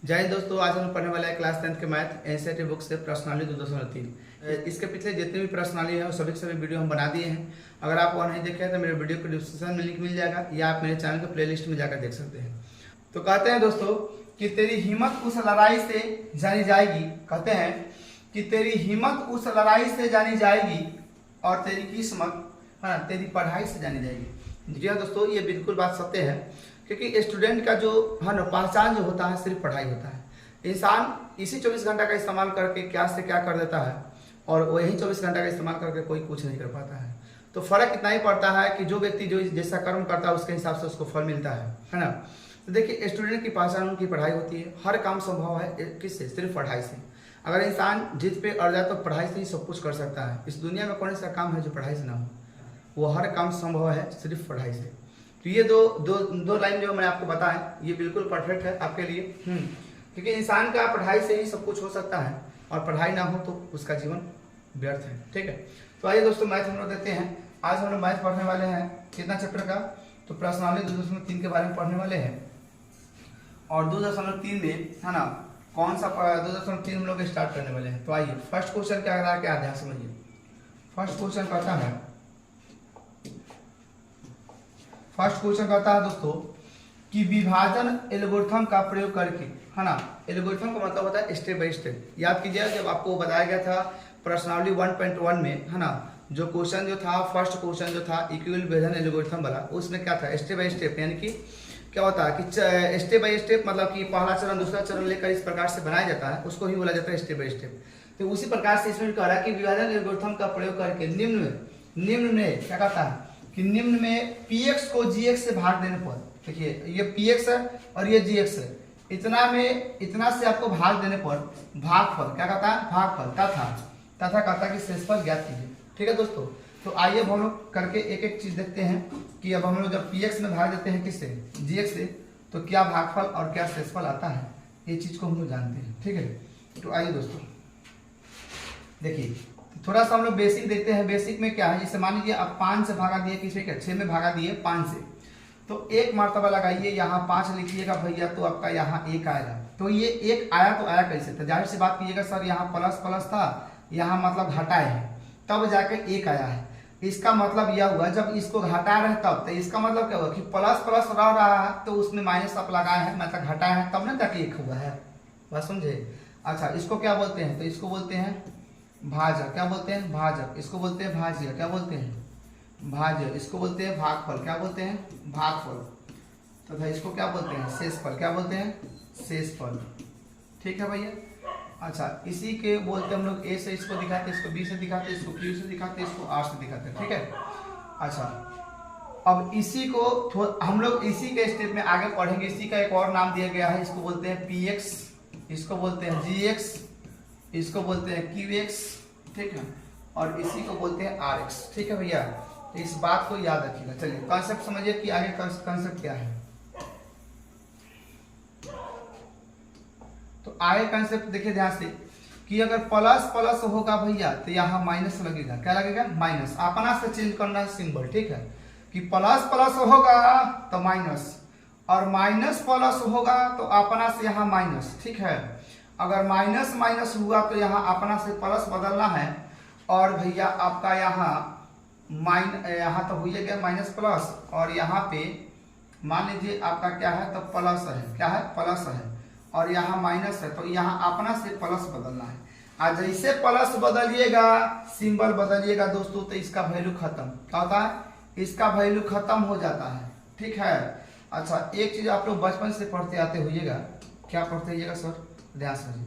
जय हिंद दोस्तों, आज हम पढ़ने वाले हैं क्लास 10 के मैथ एनसीईआरटी बुक से प्रश्नावली 2.3। इसके पिछले जितने भी प्रश्नावली हैं वो सभी के सभी वीडियो हम बना दिए हैं। अगर आप वो नहीं देखे हैं तो मेरे वीडियो को डिस्क्रिप्शन में लिंक मिल जाएगा या आप मेरे चैनल के प्लेलिस्ट में जाकर देख सकते हैं। तो कहते हैं दोस्तों कि तेरी हिम्मत उस लड़ाई से जानी जाएगी। कहते हैं कि तेरी हिम्मत उस लड़ाई से जानी जाएगी और तेरी किस्मत तेरी पढ़ाई से जानी जाएगी। जी हाँ दोस्तों, ये बिल्कुल बात सत्य है, क्योंकि स्टूडेंट का जो है ना पहचान जो होता है सिर्फ पढ़ाई होता है। इंसान इसी 24 घंटा का इस्तेमाल करके क्या से क्या कर देता है और वही 24 घंटा का इस्तेमाल करके कोई कुछ नहीं कर पाता है। तो फर्क इतना ही पड़ता है कि जो व्यक्ति जो जैसा कर्म करता है उसके हिसाब से उसको फल मिलता है ना। तो देखिए, स्टूडेंट की पहचान उनकी पढ़ाई होती है। हर काम संभव है किससे? सिर्फ पढ़ाई से। अगर इंसान जिद पे अड़ जाए तो पढ़ाई से ही सब कुछ कर सकता है। इस दुनिया में कौन सा काम है जो पढ़ाई से ना हो? वो हर काम संभव है सिर्फ पढ़ाई से। तो ये दो लाइन जो मैंने आपको बताया ये बिल्कुल परफेक्ट है आपके लिए, क्योंकि इंसान का पढ़ाई से ही सब कुछ हो सकता है और पढ़ाई ना हो तो उसका जीवन व्यर्थ है। ठीक है, तो आइए दोस्तों मैथ हम लोग देते हैं। आज हम लोग मैथ पढ़ने वाले हैं कितना चैप्टर का? तो प्रश्नावली 2.3 के बारे में पढ़ने वाले हैं। और 2.3 में है ना कौन सा 2.3 हम लोग स्टार्ट करने वाले हैं। तो आइए, फर्स्ट क्वेश्चन क्या रहा है, क्या ध्यान समझिए। फर्स्ट क्वेश्चन कहता है दोस्तों कि विभाजन एल्गोरिथम का प्रयोग करके, है ना। एल्गोरिथम का मतलब होता है स्टेप बाय स्टेप। याद कीजिए, जब आपको बताया गया था प्रश्नावली 1.1 में, है ना, जो क्वेश्चन जो था, फर्स्ट क्वेश्चन जो था इक्वल विभाजन एल्गोरिथम वाला, उसमें क्या था? Step by step. यानी कि क्या होता है कि स्टेप बाय स्टेप मतलब कि पहला चरण दूसरा चरण लेकर इस प्रकार से बनाया जाता है, उसको ही बोला जाता है स्टेप बाय स्टेप। तो उसी प्रकार से इसमें कह रहा है कि विभाजन एल्गोरिथम का प्रयोग करके निम्न में क्या कहता है कि निम्न में px को gx से भाग देने पर, देखिए ये px है और ये gx है, इतना से आपको भाग देने पर भागफल क्या कहता है? भागफल तथा कहता है कि शेषफल ज्ञात कीजिए। ठीक है दोस्तों, तो आइए अब हम लोग करके एक एक चीज देखते हैं कि अब हम लोग जब px में भाग देते हैं किससे? gx से, तो क्या भागफल और क्या शेषफल आता है, ये चीज को हम लोग जानते हैं। ठीक है, तो आइए दोस्तों देखिए, थोड़ा सा हम लोग बेसिक देखते हैं। बेसिक में क्या है, जैसे मान लीजिए आप 5 से भागा दिए, किसी के 6 में भागा दिए 5 से, तो एक मर्तबा लगाइए, यहाँ 5 लिखिएगा भैया, तो आपका यहाँ 1 आएगा। तो ये 1 आया तो आया कैसे? तो जाहिर सी बात कीजिएगा सर, यहाँ प्लस प्लस था, यहाँ मतलब घटाए है, तब जाके 1 आया है। इसका मतलब यह हुआ जब इसको घटा रहे तब, तो इसका मतलब क्या हुआ कि प्लस प्लस रह रहा है तो उसमें माइनस आप लगाए हैं, मतलब घटाए हैं, तब ना जाके 1 हुआ है। बात समझे? अच्छा, इसको क्या बोलते हैं? तो इसको बोलते हैं भाजक। क्या बोलते हैं? भाजक। इसको बोलते हैं भाज्य। क्या बोलते हैं? भाज्य। इसको बोलते हैं भागफल। क्या बोलते हैं? भागफल। तथा इसको क्या बोलते हैं? शेषफल। क्या बोलते हैं? शेषफल। ठीक है भैया। अच्छा, इसी के बोलते हम लोग ए से इसको दिखाते, इसको बी से दिखाते, इसको क्यू से दिखाते, इसको आर से दिखाते। ठीक है। अच्छा, अब इसी को हम लोग इसी के स्टेप में आगे पढ़ेंगे। इसी का एक और नाम दिया गया है, इसको बोलते हैं px, इसको बोलते हैं gx, इसको बोलते हैं qx। ठीक है, और इसी को बोलते हैं rx। ठीक है भैया, तो इस बात को याद रखिएगा। चलिए कॉन्सेप्ट समझिए कि आगे कॉन्सेप्ट क्या है। तो आगे कॉन्सेप्ट देखिए ध्यान से कि अगर प्लस प्लस होगा भैया तो यहाँ माइनस लगेगा। क्या लगेगा? माइनस। अपना से चेंज करना है सिंबल। ठीक है, कि प्लस प्लस होगा तो माइनस, और माइनस प्लस होगा तो अपना से यहाँ माइनस। ठीक है, अगर माइनस माइनस हुआ तो यहाँ अपना से प्लस बदलना है, और भैया आपका यहाँ यहाँ तो हो गया माइनस प्लस, और यहाँ पे मान लीजिए आपका क्या है तो प्लस है। क्या है? प्लस है, और यहाँ माइनस है, तो यहाँ अपना से प्लस बदलना है। आज जैसे प्लस बदलिएगा, सिंबल बदलिएगा दोस्तों, तो इसका वैल्यू खत्म। क्या होता है? इसका वैल्यू खत्म हो जाता है। ठीक है। अच्छा, एक चीज आप लोग बचपन से पढ़ते आते होइएगा। क्या पढ़ते होइएगा सर? ध्यान समझिए।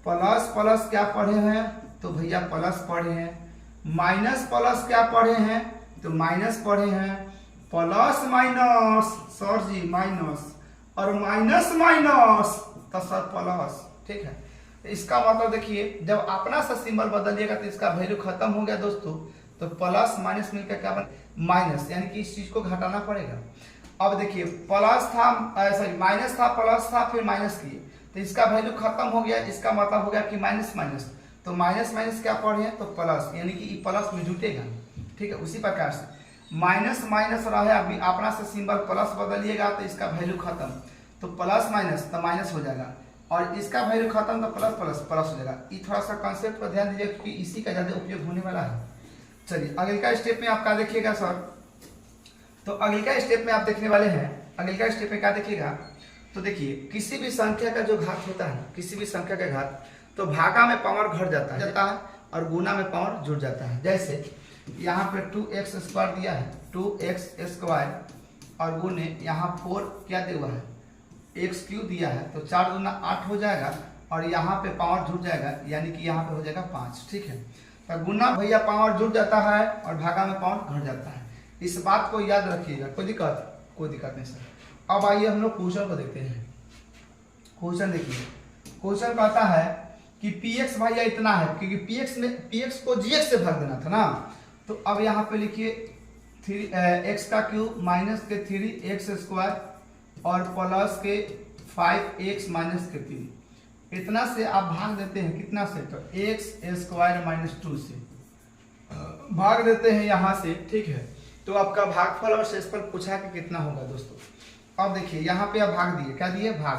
प्लस प्लस क्या पढ़े हैं? तो भैया प्लस पढ़े हैं। माइनस प्लस क्या पढ़े हैं? तो माइनस पढ़े हैं। प्लस माइनस सर जी माइनस, और माइनस माइनस तो सर प्लस। ठीक है, तो इसका मतलब देखिए, जब अपना सा सिंबल बदलिएगा तो इसका वैल्यू खत्म हो गया दोस्तों। तो प्लस माइनस मिलकर क्या बना? माइनस, यानी कि इस चीज को घटाना पड़ेगा। अब देखिए, प्लस था, सॉरी माइनस था, प्लस था, फिर माइनस किए, तो इसका वैल्यू खत्म हो गया। इसका मतलब हो गया कि माइनस माइनस, तो माइनस माइनस क्या पढ़े? तो प्लस, यानी कि प्लस में जुटेगा। ठीक है, उसी प्रकार से माइनस माइनस रहा है, अभी अपना से सिंबल प्लस बदलिएगा तो इसका वैल्यू खत्म, तो प्लस माइनस तो माइनस हो जाएगा। और इसका वैल्यू खत्म तो प्लस प्लस प्लस हो जाएगा। ये थोड़ा सा कॉन्सेप्ट पर ध्यान दीजिए क्योंकि इसी का ज़्यादा उपयोग होने वाला है। चलिए अगले का स्टेप में आप क्या देखिएगा सर, तो अगले का स्टेप में आप देखने वाले हैं, अगले का स्टेप में क्या देखिएगा, तो देखिए किसी भी संख्या का जो घात होता है, किसी भी संख्या का घात, तो भागा में पावर घट जाता है और गुना में पावर जुड़ जाता है। जैसे यहाँ पे 2x स्क्वायर दिया है, 2x स्क्वायर और गुने यहाँ 4 क्या दिया हुआ है, एक्स क्यू दिया है, तो 4 दूना 8 हो जाएगा और यहाँ पे पावर जुड़ जाएगा, यानी कि यहाँ पे हो जाएगा 5। ठीक है, तो गुना भैया पावर जुड़ जाता है और भागा में पावर घट जाता है। इस बात को याद रखिएगा। कोई दिक्कत नहीं सर। अब आइए हम लोग क्वेश्चन को देखते हैं। क्वेश्चन देखिए, क्वेश्चन कहता है कि px भैया इतना है, क्योंकि px को gx से भाग देना था ना, तो अब यहाँ पे लिखिए 3x का क्यूब माइनस के 3x स्क्वायर और प्लस के 5x माइनस के 3, इतना से आप भाग देते हैं कितना से, तो x स्क्वायर माइनस 2 से भाग देते हैं यहाँ से। ठीक है, तो आपका भागफल और शेषफल पूछा कि कितना होगा दोस्तों। अब देखिए यहाँ पे आप भाग दिए, क्या दिए भाग,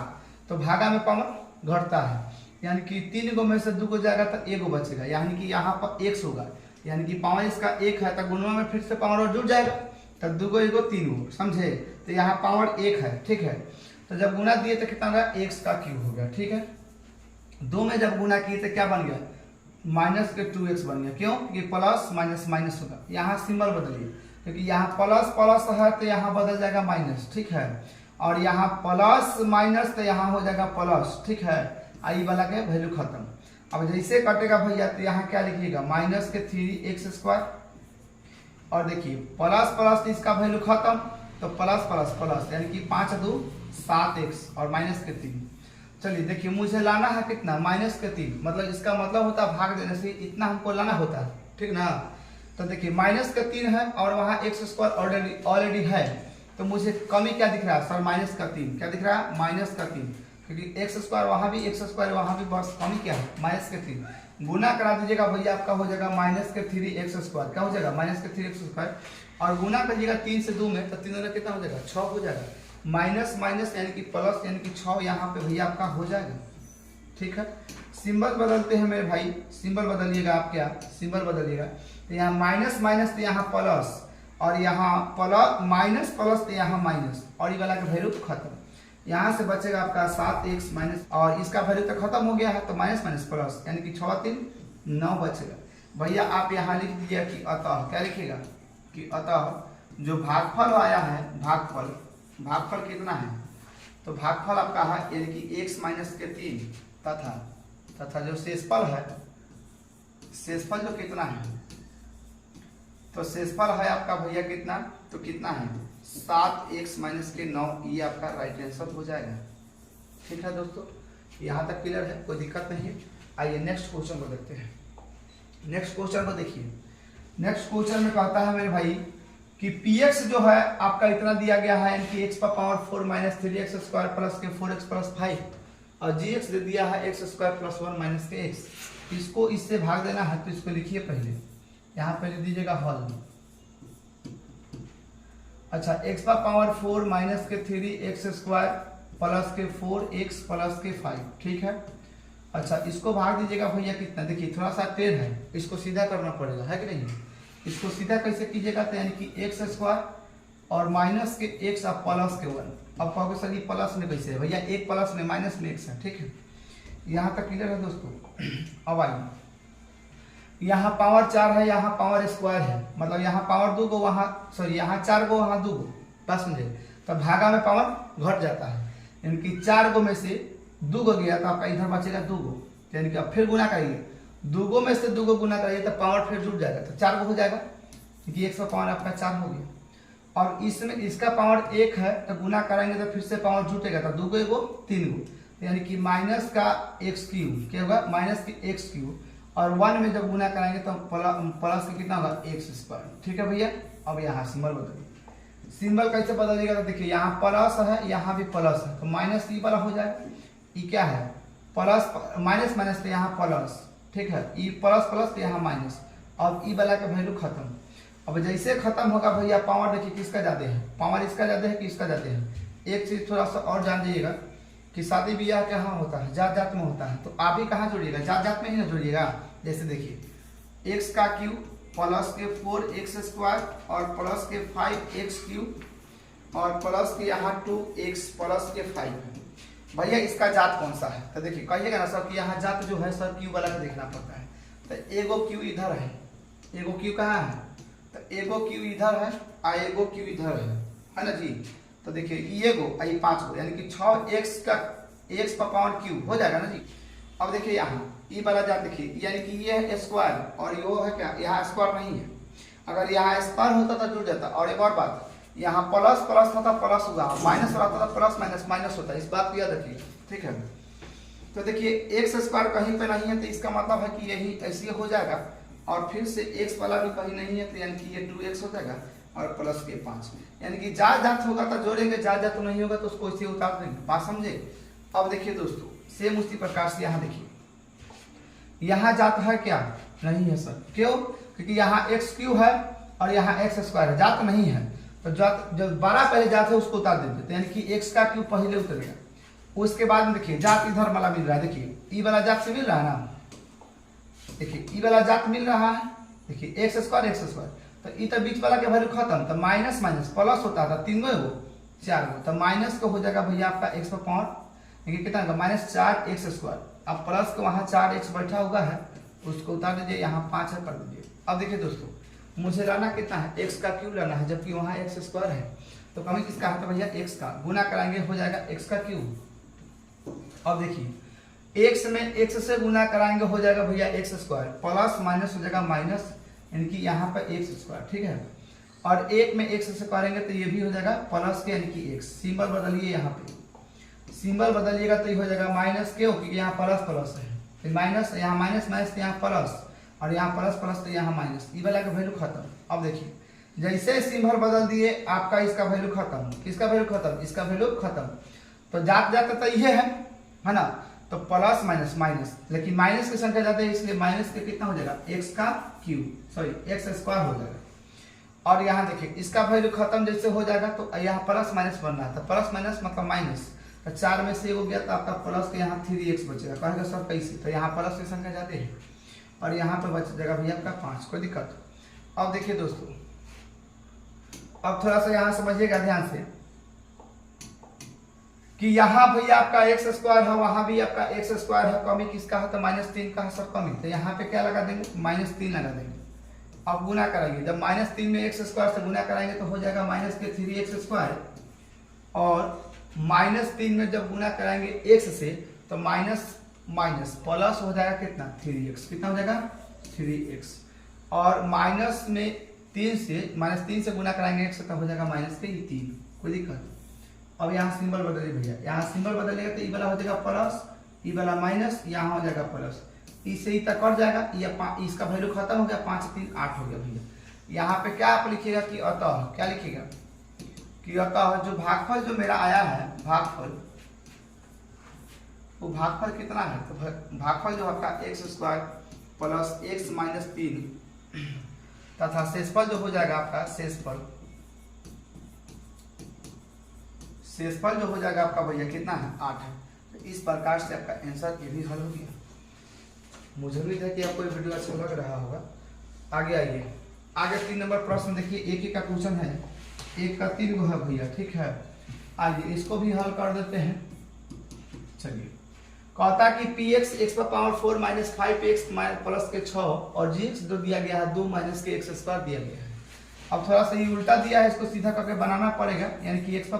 तो भागा में पावर घटता है, यानी कि 3 गो में से 2 गो जाएगा तो 1 गो बचेगा, यानी कि यहाँ पर x होगा, यानी कि पावर इसका 1 है तो गुणा में फिर से पावर और जुड़ जाएगा, तब 2 गो 1 गो 3 गो, समझे, तो यहाँ पावर 1 है। ठीक है, तो जब गुना दिए तो कितना होगा, x का क्यूब हो गया। ठीक है, 2 में जब गुना किए तो क्या बन गया, माइनस के 2x बन गया। क्यों, क्योंकि प्लस माइनस माइनस होगा, यहाँ सिंबल बदलिए, क्योंकि यहाँ प्लस प्लस है तो यहाँ बदल जाएगा माइनस। ठीक है, और यहाँ प्लस माइनस तो यहाँ हो जाएगा प्लस। ठीक है, आई वाला के वैल्यू खत्म। अब जैसे कटेगा भैया तो यहाँ क्या लिखिएगा, माइनस के 3x स्क्वायर और देखिए प्लस प्लस इसका वैल्यू खत्म, तो प्लस प्लस प्लस यानी कि 5 2 7x और माइनस के 3। चलिए देखिए मुझे लाना है कितना, माइनस के 3, मतलब इसका मतलब होता है भाग देने से इतना हमको लाना होता है। ठीक ना, तो देखिए माइनस का 3 है और वहाँ x स्क्वायर ऑलरेडी है, तो मुझे कमी क्या दिख रहा है सर, माइनस का 3। क्या दिख रहा है, माइनस का 3, क्योंकि x स्क्वायर वहाँ भी, x स्क्वायर वहाँ भी, बस कमी क्या है, माइनस के 3। गुना करा दीजिएगा भैया, आपका हो जाएगा माइनस के 3x स्क्वायर, क्या हो जाएगा, माइनस के 3x स्क्वायर, और गुना करिएगा 3 से 2 में, तो 3 में कितना हो जाएगा, 6 हो जाएगा। माइनस माइनस यानी कि प्लस, यानी कि 6 यहाँ पे भैया आपका हो जाएगा। ठीक है, सिंबल बदलते हैं मेरे भाई, सिंबल बदलिएगा आप, क्या सिंबल बदलिएगा, तो यहाँ माइनस माइनस तो यहाँ प्लस, और यहाँ प्लस माइनस प्लस तो यहाँ माइनस, और ये वाला का वैल्यू खत्म। यहाँ से बचेगा आपका 7x माइनस, और इसका वैल्यू तो खत्म हो गया है, तो माइनस माइनस प्लस, यानी कि 6 3 9 बचेगा। भैया आप यहाँ लिख दीजिए कि अतः, क्या लिखिएगा कि अतः जो भागफल आया है, भागफल कितना है, तो भागफल आपका है यानी कि x माइनस के 3 तथा जो शेषफल है, शेषफल जो कितना है, तो शेषफल है आपका भैया कितना, तो कितना है 7x माइनस के 9, ये आपका राइट आंसर हो जाएगा। ठीक है दोस्तों, यहाँ तक क्लियर है, कोई दिक्कत नहीं है। आइए नेक्स्ट क्वेश्चन को देखते हैं। नेक्स्ट क्वेश्चन को देखिए, नेक्स्ट क्वेश्चन में कहता है मेरे भाई कि px जो है आपका इतना दिया गया है, यानी कि x पर power 4 minus 3x square plus के 4x प्लस 5, और gx दे दिया है x स्क्वायर प्लस 1 माइनस के x। इसको इससे भाग देना है, तो इसको लिखिए पहले, यहाँ पे लिख दीजिएगा हल। अच्छा, x पर पावर 4 माइनस के 3x स्क्वायर प्लस के 4x प्लस के 5। ठीक है, अच्छा इसको भाग दीजिएगा भैया कितना, देखिए थोड़ा सा टेढ़ है, इसको सीधा करना पड़ेगा, है कि नहीं। इसको सीधा कैसे कीजिएगा, तो यानी कि x स्क्वायर और माइनस के x और प्लस के 1। अब कहोगे सर ये प्लस में कैसे है भैया, एक प्लस में माइनस में x है। ठीक है, यहाँ तक क्लियर है दोस्तों। अब आइए, यहाँ पावर 4 है, यहाँ पावर स्क्वायर है, मतलब यहाँ पावर 2 गो, वहाँ सॉरी यहाँ 4 गो, वहाँ 2 गो, बस समझे, तो भागा में पावर घट जाता है, यानी कि 4 गो में से 2 गो गया तो आपका इधर बचेगा 2 गो, यानी कि अब फिर गुना करिए, 2 गो में से 2 गो गुना करिए तो पावर फिर जुड़ जाएगा, तो 4 गो हो जाएगा, क्योंकि 100 पावर आपका 4 हो गया। और इसमें इसका पावर 1 है, तो गुना कराएंगे तो फिर से पावर जुटेगा, तो 2 गो 1 गो 3 गो, यानी कि माइनस का x क्यूब क्या होगा, माइनस के x क्यूब, और 1 में जब गुना कराएंगे तो प्लस के कितना होगा, x स्क्वायर। ठीक है भैया, अब यहाँ सिंबल बदलिए, सिंबल कैसे बदलिएगा, तो देखिए यहाँ प्लस है, यहाँ भी प्लस है, तो माइनस ई वाला हो जाएगा, ई क्या है प्लस, माइनस माइनस तो यहाँ प्लस। ठीक है, ई प्लस प्लस तो यहाँ माइनस, अब ई वाला का वैल्यू खत्म। अब जैसे खत्म होगा भैया, पावर देखिए किसका ज्यादा है, पावर इसका ज्यादा है कि इसका ज्यादा है। एक चीज थोड़ा सा और जान जाइएगा कि शादी ब्याह कहाँ होता है, जात जात में होता है, तो आप भी कहाँ जोड़िएगा, जात जात में ही ना जोड़िएगा। जैसे देखिए एक्स का क्यूब प्लस के 4x² और प्लस के 5x³ और प्लस के यहाँ 2x प्लस के 5 है। भैया इसका जात कौन सा है, तो देखिए कहिएगा ना सर कि यहाँ जात जो है सर क्यू वाला का देखना पड़ता है। तो एगो क्यू इधर है, एगो क्यू कहाँ है, तो एगो क्यू इधर है और एगो क्यू इधर है ना जी। तो देखिए ये गो आई 5 गो यानी कि 6x का x पर पावर क्यूब हो जाएगा ना जी। अब देखिए यहाँ ये वाला जात देखिए यानी कि ये है स्क्वायर और ये है क्या, यहाँ स्क्वायर नहीं है। अगर यहाँ स्क्वायर होता तो जुड़ जाता। और एक और बात, यहाँ प्लस प्लस था प्लस होगा, माइनस रहता था प्लस माइनस माइनस होता है, इस बात को याद रखिए, ठीक है। तो देखिए x² कहीं पे नहीं है तो इसका मतलब है कि यही ऐसे हो जाएगा। और फिर से x वाला भी कहीं नहीं है तो यानी कि ये 2x हो जाएगा और प्लस के 5, यानी कि जात जात होगा तो जोड़ेंगे, जात जात नहीं होगा तो उसको इसे उतार देंगे। बात समझे। अब देखिए दोस्तों सेम उसी प्रकार से यहाँ देखिए, यहाँ जात है क्या, नहीं है सर, क्यों, क्योंकि यहाँ x³ है और यहाँ x² है, जात नहीं है। तो जात जब 12 पहले जात है उसको उतार देते, यानी कि x का क्यूब पहले उतरेगा। उसके बाद में देखिए जात इधर वाला मिल रहा है, देखिए ई वाला जात से मिल रहा है ना, देखिए ई वाला जात मिल रहा है, देखिए x², तो ई तो बीच वाला के वैल्यू खत्म, तो माइनस माइनस प्लस होता था 3 गो 4 गो, तो माइनस को हो जाएगा भैया आपका x पर पावर, देखिए कितना होगा -4x²। अब प्लस को वहाँ 4x बैठा हुआ है उसको उतार दीजिए, यहाँ 5 है कर दीजिए। अब देखिए दोस्तों मुझे लाना कितना है, x का क्यूब लाना है, जबकि वहाँ x² है। तो कमी किसका है, तो भैया x का गुना कराएंगे हो जाएगा x का क्यूब। अब देखिए x में x से गुना कराएंगे हो जाएगा भैया x², प्लस माइनस हो जाएगा माइनस, यानी कि यहाँ पर x², ठीक है। और 1 में x से करेंगे तो ये भी हो जाएगा प्लस के, यानी कि x सिंबल बदलिए, यहाँ पे सिंबल बदलिएगा तो ये हो जाएगा माइनस, क्यों, क्योंकि यहाँ प्लस प्लस है, तो माइनस यहाँ माइनस माइनस तो यहाँ प्लस, और यहाँ प्लस प्लस तो यहाँ माइनस, ये वाला का वैल्यू खत्म। अब देखिए जैसे सिंबल बदल दिए आपका इसका वैल्यू खत्म, किसका वैल्यू खत्म, इसका वैल्यू खत्म। तो जात जाता तो ये है ना, तो प्लस माइनस माइनस, लेकिन माइनस की संख्या जाते हैं इसलिए माइनस के कितना हो जाएगा x का क्यूब, सॉरी x² हो जाएगा। और यहाँ देखिए इसका वैल्यू खत्म जैसे हो जाएगा तो यहाँ प्लस माइनस बन रहा था, प्लस माइनस मतलब माइनस, तो 4 में से हो गया तो आपका प्लस के यहाँ 3x बचेगा, कहेगा सर कैसे, तो यहाँ प्लस की संख्या जाते हैं और यहाँ पे बच जाएगा भैया आपका 5, कोई दिक्कत। अब देखिए दोस्तों अब थोड़ा सा यहाँ समझिएगा ध्यान से कि यहाँ भैया आपका x² है, वहां भी आपका x² है, कमी किसका है, तो -3 का है सर कमी, तो यहाँ पे क्या लगा देंगे, -3 लगा देंगे। अब गुना कराएंगे, जब -3 में x² से गुना कराएंगे तो हो जाएगा -3x², और -3 में जब गुना कराएंगे x से तो माइनस माइनस प्लस हो जाएगा कितना 3x, कितना हो जाएगा 3x, और माइनस में 3 से गुना कराएंगे x से तो हो जाएगा -3, कोई दिक्कत। अब यहाँ सिंबल बदलिए भैया, यहाँ सिंबल बदलिएगा तो ई वाला हो जाएगा प्लस, ई वाला माइनस, यहाँ हो जाएगा प्लस, इससे ई तक कट जाएगा, ये इसका वैल्यू खत्म हो गया, 5 3 8 हो गया भैया। यहाँ पे क्या आप लिखिएगा कि अतः, क्या लिखिएगा कि अतः जो भागफल जो मेरा आया है, भागफल वो भागफल कितना है, तो भागफल जो आपका x² प्लस x -3 तथा शेषफल जो हो जाएगा आपका शेषफल जो हो जाएगा आपका भैया कितना है 8 है। तो इस प्रकार से आपका आंसर ये भी हल हो गया। मुझे उम्मीद है कि आपको ये वीडियो अच्छा लग रहा होगा। आगे आइए, आगे 3 नंबर प्रश्न देखिए, एक ही का क्वेश्चन है, एक का 3 गो है भैया, ठीक है। आइए इसको भी हल कर देते हैं। चलिए कहता कि px x⁴ - 5x प्लस के 6 और gx जो दिया गया है 2 माइनस के x² दिया गया है। अब थोड़ा सा ये उल्टा दिया है, इसको सीधा करके बनाना पड़ेगा, यानी कि x⁴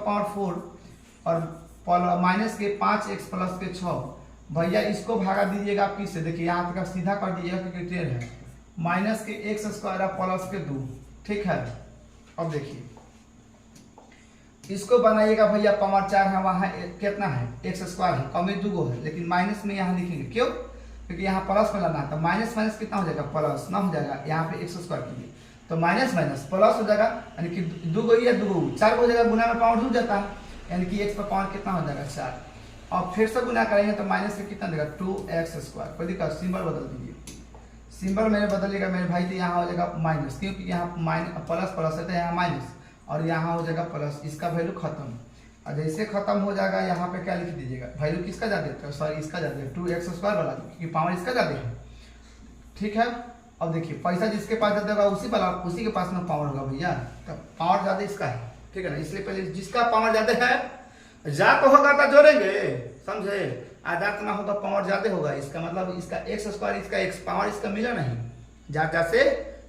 और माइनस के 5x प्लस के 6, भैया इसको भागा दीजिएगा आप किससे, देखिए यहाँ तक सीधा कर दीजिएगा क्योंकि टेढ़ है, माइनस के x² प्लस के 2, ठीक है। अब देखिए इसको बनाइएगा भैया, पावर 4 है, वहाँ कितना है x² है, कमी 2 गो है, लेकिन माइनस में यहाँ लिखेंगे, क्यों, क्योंकि यहाँ प्लस में लाना है, तो माइनस माइनस कितना हो जाएगा प्लस ना हो जाएगा, यहाँ पे x² कीजिए तो माइनस माइनस प्लस हो जाएगा, यानी कि 2 गो या 2 गो 4 हो जाएगा, गुना में पावर जुड़ जाता है, यानी कि x पर पावर कितना हो जाएगा 4, और फिर से गुना करेंगे तो माइनस से कितना देगा 2x², कोई दिक्कत, सिंबल बदल दीजिए, सिंबल मैंने बदलिएगा मेरे भाई, तो यहाँ हो जाएगा माइनस, क्योंकि यहाँ प्लस प्लस है तो यहाँ माइनस, और यहाँ हो जाएगा प्लस, इसका वैल्यू खत्म, और जैसे खत्म हो जाएगा यहाँ पे क्या लिख दीजिएगा, वैल्यू किसका ज़्यादा है, सॉरी इसका ज़्यादा है 2x² वाला, क्योंकि पावर इसका ज़्यादा है। ठीक है, अब देखिए पैसा जिसके पास ज़्यादा होगा उसी के पास में पावर होगा भैया, तो पावर ज़्यादा इसका है। ठीक है ना, इसलिए पहले जिसका पावर ज़्यादा है जा तो होगा तो जोड़ेंगे, समझे, आधा ना होगा पावर ज़्यादा होगा, इसका मतलब इसका x², इसका x पावर इसका मिला नहीं, जा से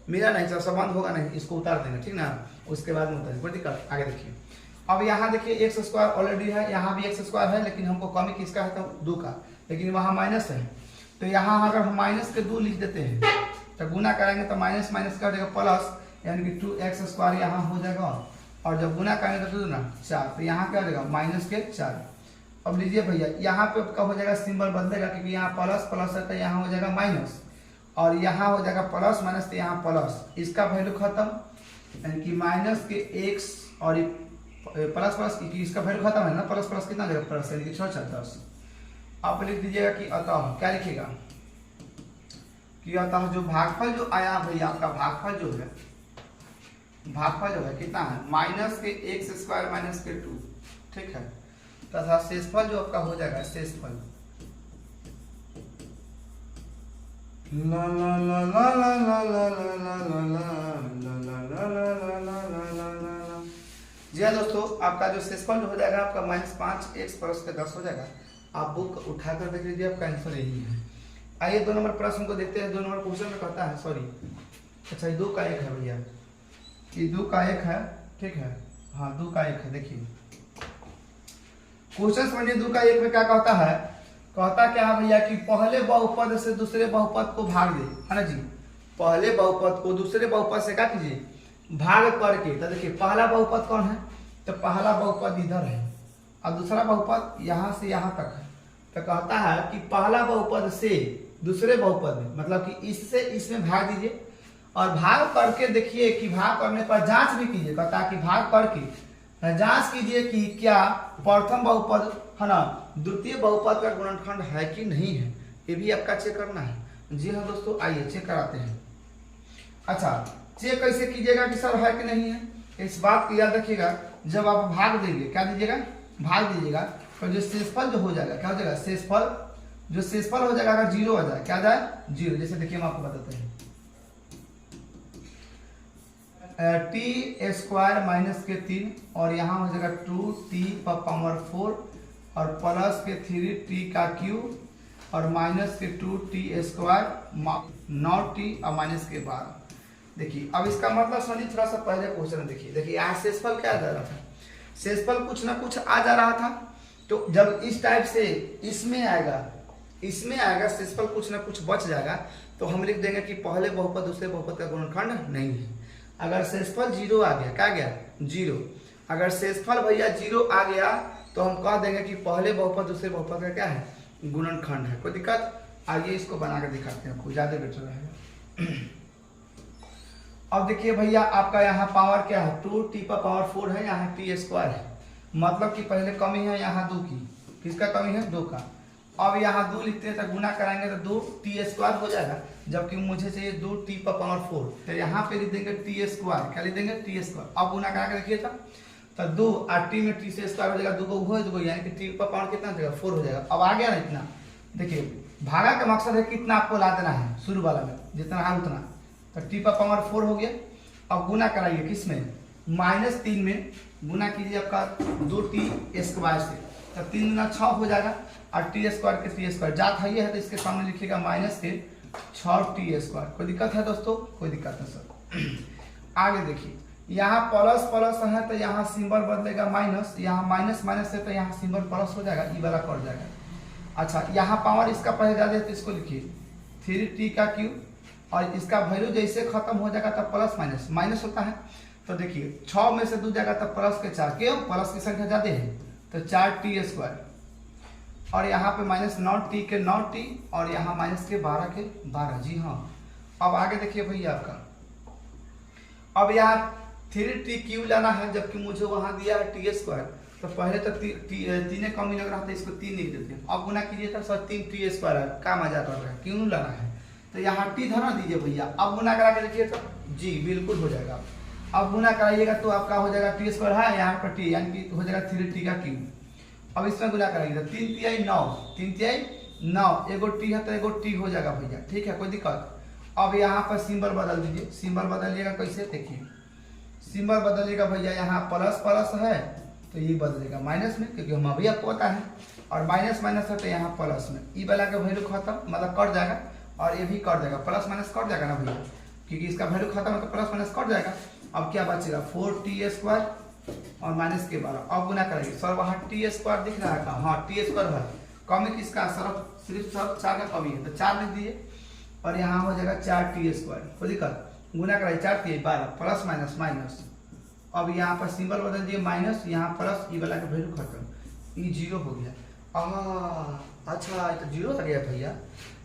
मिला नहीं, तो संबंध होगा नहीं, इसको उतार देंगे। ठीक ना, उसके बाद में उतारेंगे, कोई दिक्कत। आगे देखिए, अब यहाँ देखिए x² ऑलरेडी है, यहाँ भी x² है, लेकिन हमको कमी किसका है, तो 2 का, लेकिन वहाँ माइनस है, तो यहाँ अगर हम माइनस के 2 लिख देते हैं तो गुना करेंगे तो माइनस माइनस का हो जाएगा प्लस, यानी कि 2x² यहाँ हो जाएगा, और जब गुना करेंगे तो 2 ना 4, तो यहाँ क्या हो जाएगा -4। अब लीजिए भैया, यहाँ पे आपका हो जाएगा सिंबल बदलेगा, क्योंकि यहाँ प्लस प्लस है तो यहाँ हो जाएगा माइनस, और यहाँ हो जाएगा प्लस माइनस तो यहाँ प्लस, इसका वैल्यू खत्म, यानी कि माइनस के x और प्लस प्लस, इसका वैल्यू खत्म है ना, प्लस प्लस कितना देगा प्लस, यानी कि 6 4 10। आप लिख दीजिएगा कि अतः क्या लिखेगा कि अतः जो भागफल जो आया भैया आपका भागफल जो है कितना है, माइनस के x² माइनस के 2। ठीक है, तथा शेषफल जो आपका हो जाएगा शेषफल ला ला ला ला ला ला ला ला ला ला। जी हाँ दोस्तों, आपका जो शेषफल हो जाएगा आपका -5x प्लस के 10 हो जाएगा। आप बुक उठाकर देख लीजिए, आपका आंसर यही है। आइए 2 नंबर प्रश्न को देखते हैं। 2 नंबर क्वेश्चन में कहता है, सॉरी अच्छा 2 का 1 है भैया, ये 2 का 1 है। ठीक है, हाँ 2 का 1 है। देखिए क्वेश्चन समझिए, 2 का 1 में क्या कहता है, कहता क्या है भैया कि पहले बहुपद से दूसरे बहुपद को भाग दे, है ना जी। पहले बहुपद को दूसरे बहुपद से क्या कीजिए, भाग करके। तो देखिए पहला बहुपद कौन है, तो पहला बहुपद इधर है और दूसरा बहुपद यहाँ से यहाँ तक है। तो कहता है कि पहला बहुपद से दूसरे बहुपद में, मतलब कि इससे इसमें भाग दीजिए, और भाग करके देखिए कि भाग करने पर जांच भी कीजिए। कहता है कि भाग करके जांच कीजिए कि क्या प्रथम बहुपद है ना द्वितीय बहुपद का गुणनखंड है कि नहीं है, ये भी आपका चेक करना है। जी हाँ दोस्तों, आइए चेक कराते हैं। अच्छा, चेक कैसे कीजिएगा कि सर है कि नहीं है, इस बात को याद रखिएगा। जब आप भाग देंगे, क्या दीजिएगा, भाग दीजिएगा, तो जो शेषफल जो हो जाएगा क्या हो जाएगा, शेषफल जो शेषफल हो जाएगा अगर 0 हो जाए, क्या जाए 0। जैसे देखिए हम आपको बताते हैं, t² माइनस के 3 और यहाँ हो जाएगा 2t पर पावर 4 और प्लस के 3t का क्यूब और माइनस के 2t² 9t और माइनस के 12। देखिए अब इसका मतलब सुनिए, थोड़ा सा पहले क्वेश्चन देखिए यहाँ शेषफल क्या जा रहा था, शेषफल कुछ ना कुछ आ जा रहा था। तो जब इस टाइप से इसमें आएगा शेषफल कुछ ना कुछ बच जाएगा, तो हम लिख देंगे कि पहले बहुपद दूसरे बहुपद का गुणनखंड नहीं है। अगर शेषफल 0 आ गया, क्या गया 0, अगर शेषफल भैया 0 आ गया तो हम कह देंगे कि पहले बहुपद दूसरे बहुपद का क्या है, गुणनखंड है। कोई दिक्कत। आइए इसको बनाकर दिखाते हैं, आपको ज्यादा बेटर रहेगा। अब देखिए भैया आपका यहाँ पावर क्या है, 2t पर पावर 4 है, यहाँ t² है, मतलब कि पहले कमी है यहाँ 2 की, किसका कमी है 2 का। अब यहाँ 2 लिखते हैं तो गुना कराएंगे तो 2t² हो जाएगा, जबकि मुझे चाहिए 2t पर पावर 4, तो यहाँ पे लिख देंगे t², क्या लिख देंगे t²। अब गुना करा के देखिए तो 2 और t में t से स्क्वायर हो जाएगा, 2 को हो जाएगा, यानी कि t पर पावर कितना हो जाएगा 4 हो जाएगा। अब आ गया ना इतना। देखिए भागा का मकसद है कितना आपको ला देना है, शुरू वाला में जितना है उतना, तो t पर पावर 4 हो गया। अब गुना कराइए किसमें, -3 में गुना कीजिए आपका 2t² से, तो 3 गुना 6 हो जाएगा, और t² के t² जात है तो इसके सामने लिखिएगा माइनस के 6t²। कोई दिक्कत है दोस्तों, कोई दिक्कत नहीं सर। आगे देखिए यहाँ प्लस प्लस है तो यहाँ सिंबल बदलेगा माइनस, यहाँ माइनस माइनस है तो यहाँ सिंबल प्लस हो जाएगा, ई वाला कट जाएगा। अच्छा यहाँ पावर इसका पहले ज़्यादा है तो इसको लिखिए 3t का क्यूब, और इसका वैल्यू जैसे खत्म हो जाएगा तब प्लस माइनस माइनस होता है। तो देखिए 6 में से 2 जाएगा तब प्लस के 4, क्यों प्लस की संख्या ज़्यादा है तो 4t², और यहाँ पे -9t के 9t और यहाँ माइनस के 12 के 12। जी हाँ, अब आगे देखिए भैया आपका, अब यहाँ 3t क्यूब लाना है, जबकि मुझे वहाँ दिया है t², तो पहले तो 3 कमी लग रहा था, इसको 3 लिख देते हैं। अब गुना कीजिए तो सर 3t² है, क्या मजा कर रहा है, क्यों लाना है, तो यहाँ t धरा दीजिए भैया। अब गुना करा के देखिए तो जी बिल्कुल हो जाएगा। अब गुना कराइएगा तो आपका हो जाएगा टी स्क्वायर है यहाँ पर टी, यानी कि हो जाएगा 3t का क्यूब। अब इसमें गुना कराइएगा 3 तिहाई 9, 3 तिहाई 9, एगो टी है तो एगो टी हो जाएगा भैया, ठीक है, कोई दिक्कत। अब यहाँ पर सिंबल बदल दीजिए, सिंबल बदलिएगा कैसे देखिए, सिंबल बदलिएगा भैया, यहाँ प्लस प्लस है तो ये बदलेगा माइनस में, क्योंकि हम अभी आपको पता है, और माइनस माइनस है तो यहाँ प्लस में, ई वाला का वैल्यू खत्म, मतलब कट जाएगा, और ये भी कट जाएगा, प्लस माइनस कट जाएगा ना भैया, क्योंकि इसका वैल्यू खत्म है तो प्लस माइनस कट जाएगा। अब क्या बचेगा 4t स्क्वायर और माइनस के 12। अब गुना करेंगे सर, वहाँ टी स्क्वायर दिख रहा है का, हाँ टी स्क्वायर है, कमी किसका सर, सिर्फ सर 4 का कमी है तो 4 लिख दिए, और यहाँ हो जाएगा 4t स्क्वायर, कोई दिक्कत। गुना कराइए 4 तिहाई 12, प्लस माइनस माइनस, अब यहाँ पर सिंबल बदल दिए माइनस, यहाँ प्लस, ई वाला का वैल्यू खत्म, ई 0 हो गया। अच्छा तो 0 हो गया भैया,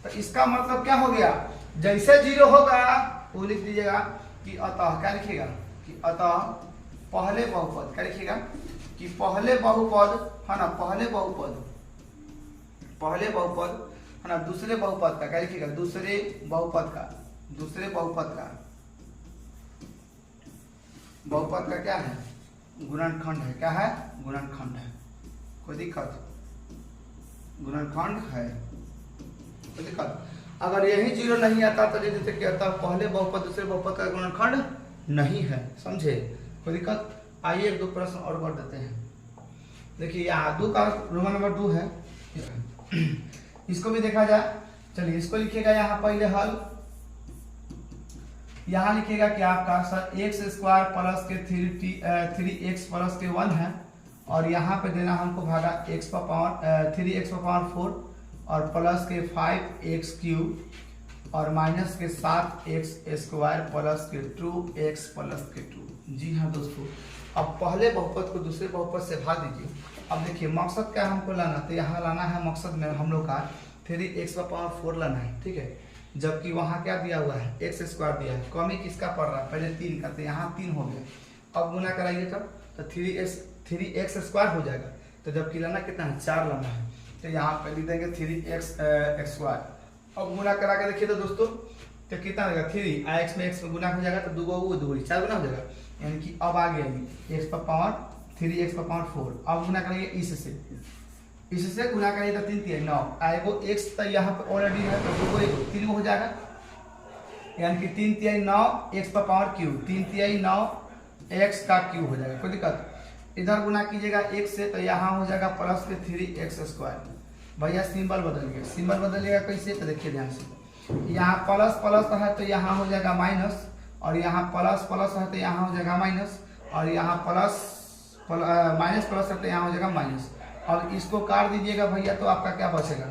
तो इसका मतलब क्या हो गया, जैसे 0 होगा वो लिख दीजिएगा कि अतः, क्या लिखिएगा कि अतः पहले बहुपद, क्या लिखिएगा कि पहले बहुपद है ना, पहले बहुपद है ना, दूसरे बहुपद का, क्या लिखिएगा दूसरे बहुपद का, दूसरे बहुपद का क्या है, गुणनखंड है, क्या है गुणनखंड है, कोई दिक्कत, गुणनखंड है, कोई दिक्कत। अगर यही 0 नहीं आता तो जैसे क्या आता, पहले बहुपद दूसरे बहुपद का गुणनखंड नहीं है, समझे, कोई दिक्कत। आइए एक दो प्रश्न और कर देते हैं। देखिए यहाँ 2 का रोमन नंबर 2 है, इसको भी देखा जाए, चलिए इसको लिखिएगा यहाँ पहले हल, यहाँ लिखिएगा कि आपका सर एक्स स्क्वायर प्लस के 3x प्लस के 1 है, और यहाँ पे देना हमको भागा x पर पावर 3x पर पावर 4 और प्लस के 5x क्यूब और माइनस के 7x स्क्वायर प्लस के 2x प्लस के 2। जी हाँ दोस्तों, अब पहले बहुपद को दूसरे बहुपद से भाग दीजिए। अब देखिए मकसद क्या हमको लाना, तो यहाँ लाना है मकसद में हम लोग का 3x पर पावर 4 लाना है, ठीक है, जबकि वहाँ क्या दिया हुआ है x स्क्वायर दिया है, कमी किसका पड़ रहा है, पहले 3 का, तो यहाँ 3 हो गया। अब गुना कराइए तो 3x स्क्वायर हो जाएगा, तो जबकि लाना कितना है 4 लाना है, तो यहाँ पे लिख देंगे 3x स्क्वायर। अब गुना करा के देखिए तो दोस्तों, तो कितना होगा 3 x में x में गुना हो जाएगा तो 2 वो 2 4 गुना हो जाएगा, यानी कि अब आ गया x पर पावर 3x पर पावर 4। अब गुना करेंगे इससे गुना करेंगे तो 3 3 9 आएगो x, तो यहाँ पे ऑलरेडी है तो 2 1 3 हो जाएगा, यानी कि 3 तिहाई 9 x पर पावर क्यूब, 3 तिहाई 9 x का क्यूब हो जाएगा, कोई दिक्कत। इधर गुना कीजिएगा x से तो यहाँ हो जाएगा प्लस के 3x स्क्वायर। भैया सिंबल बदलिएगा, सिंबल बदलिएगा कैसे, तो देखिए ध्यान से, यहाँ प्लस प्लस है तो यहाँ हो जाएगा माइनस, और यहाँ प्लस प्लस है तो यहाँ हो जाएगा माइनस, और यहाँ माइनस प्लस है तो यहाँ हो जाएगा माइनस। और इसको काट दीजिएगा भैया तो आपका क्या बचेगा,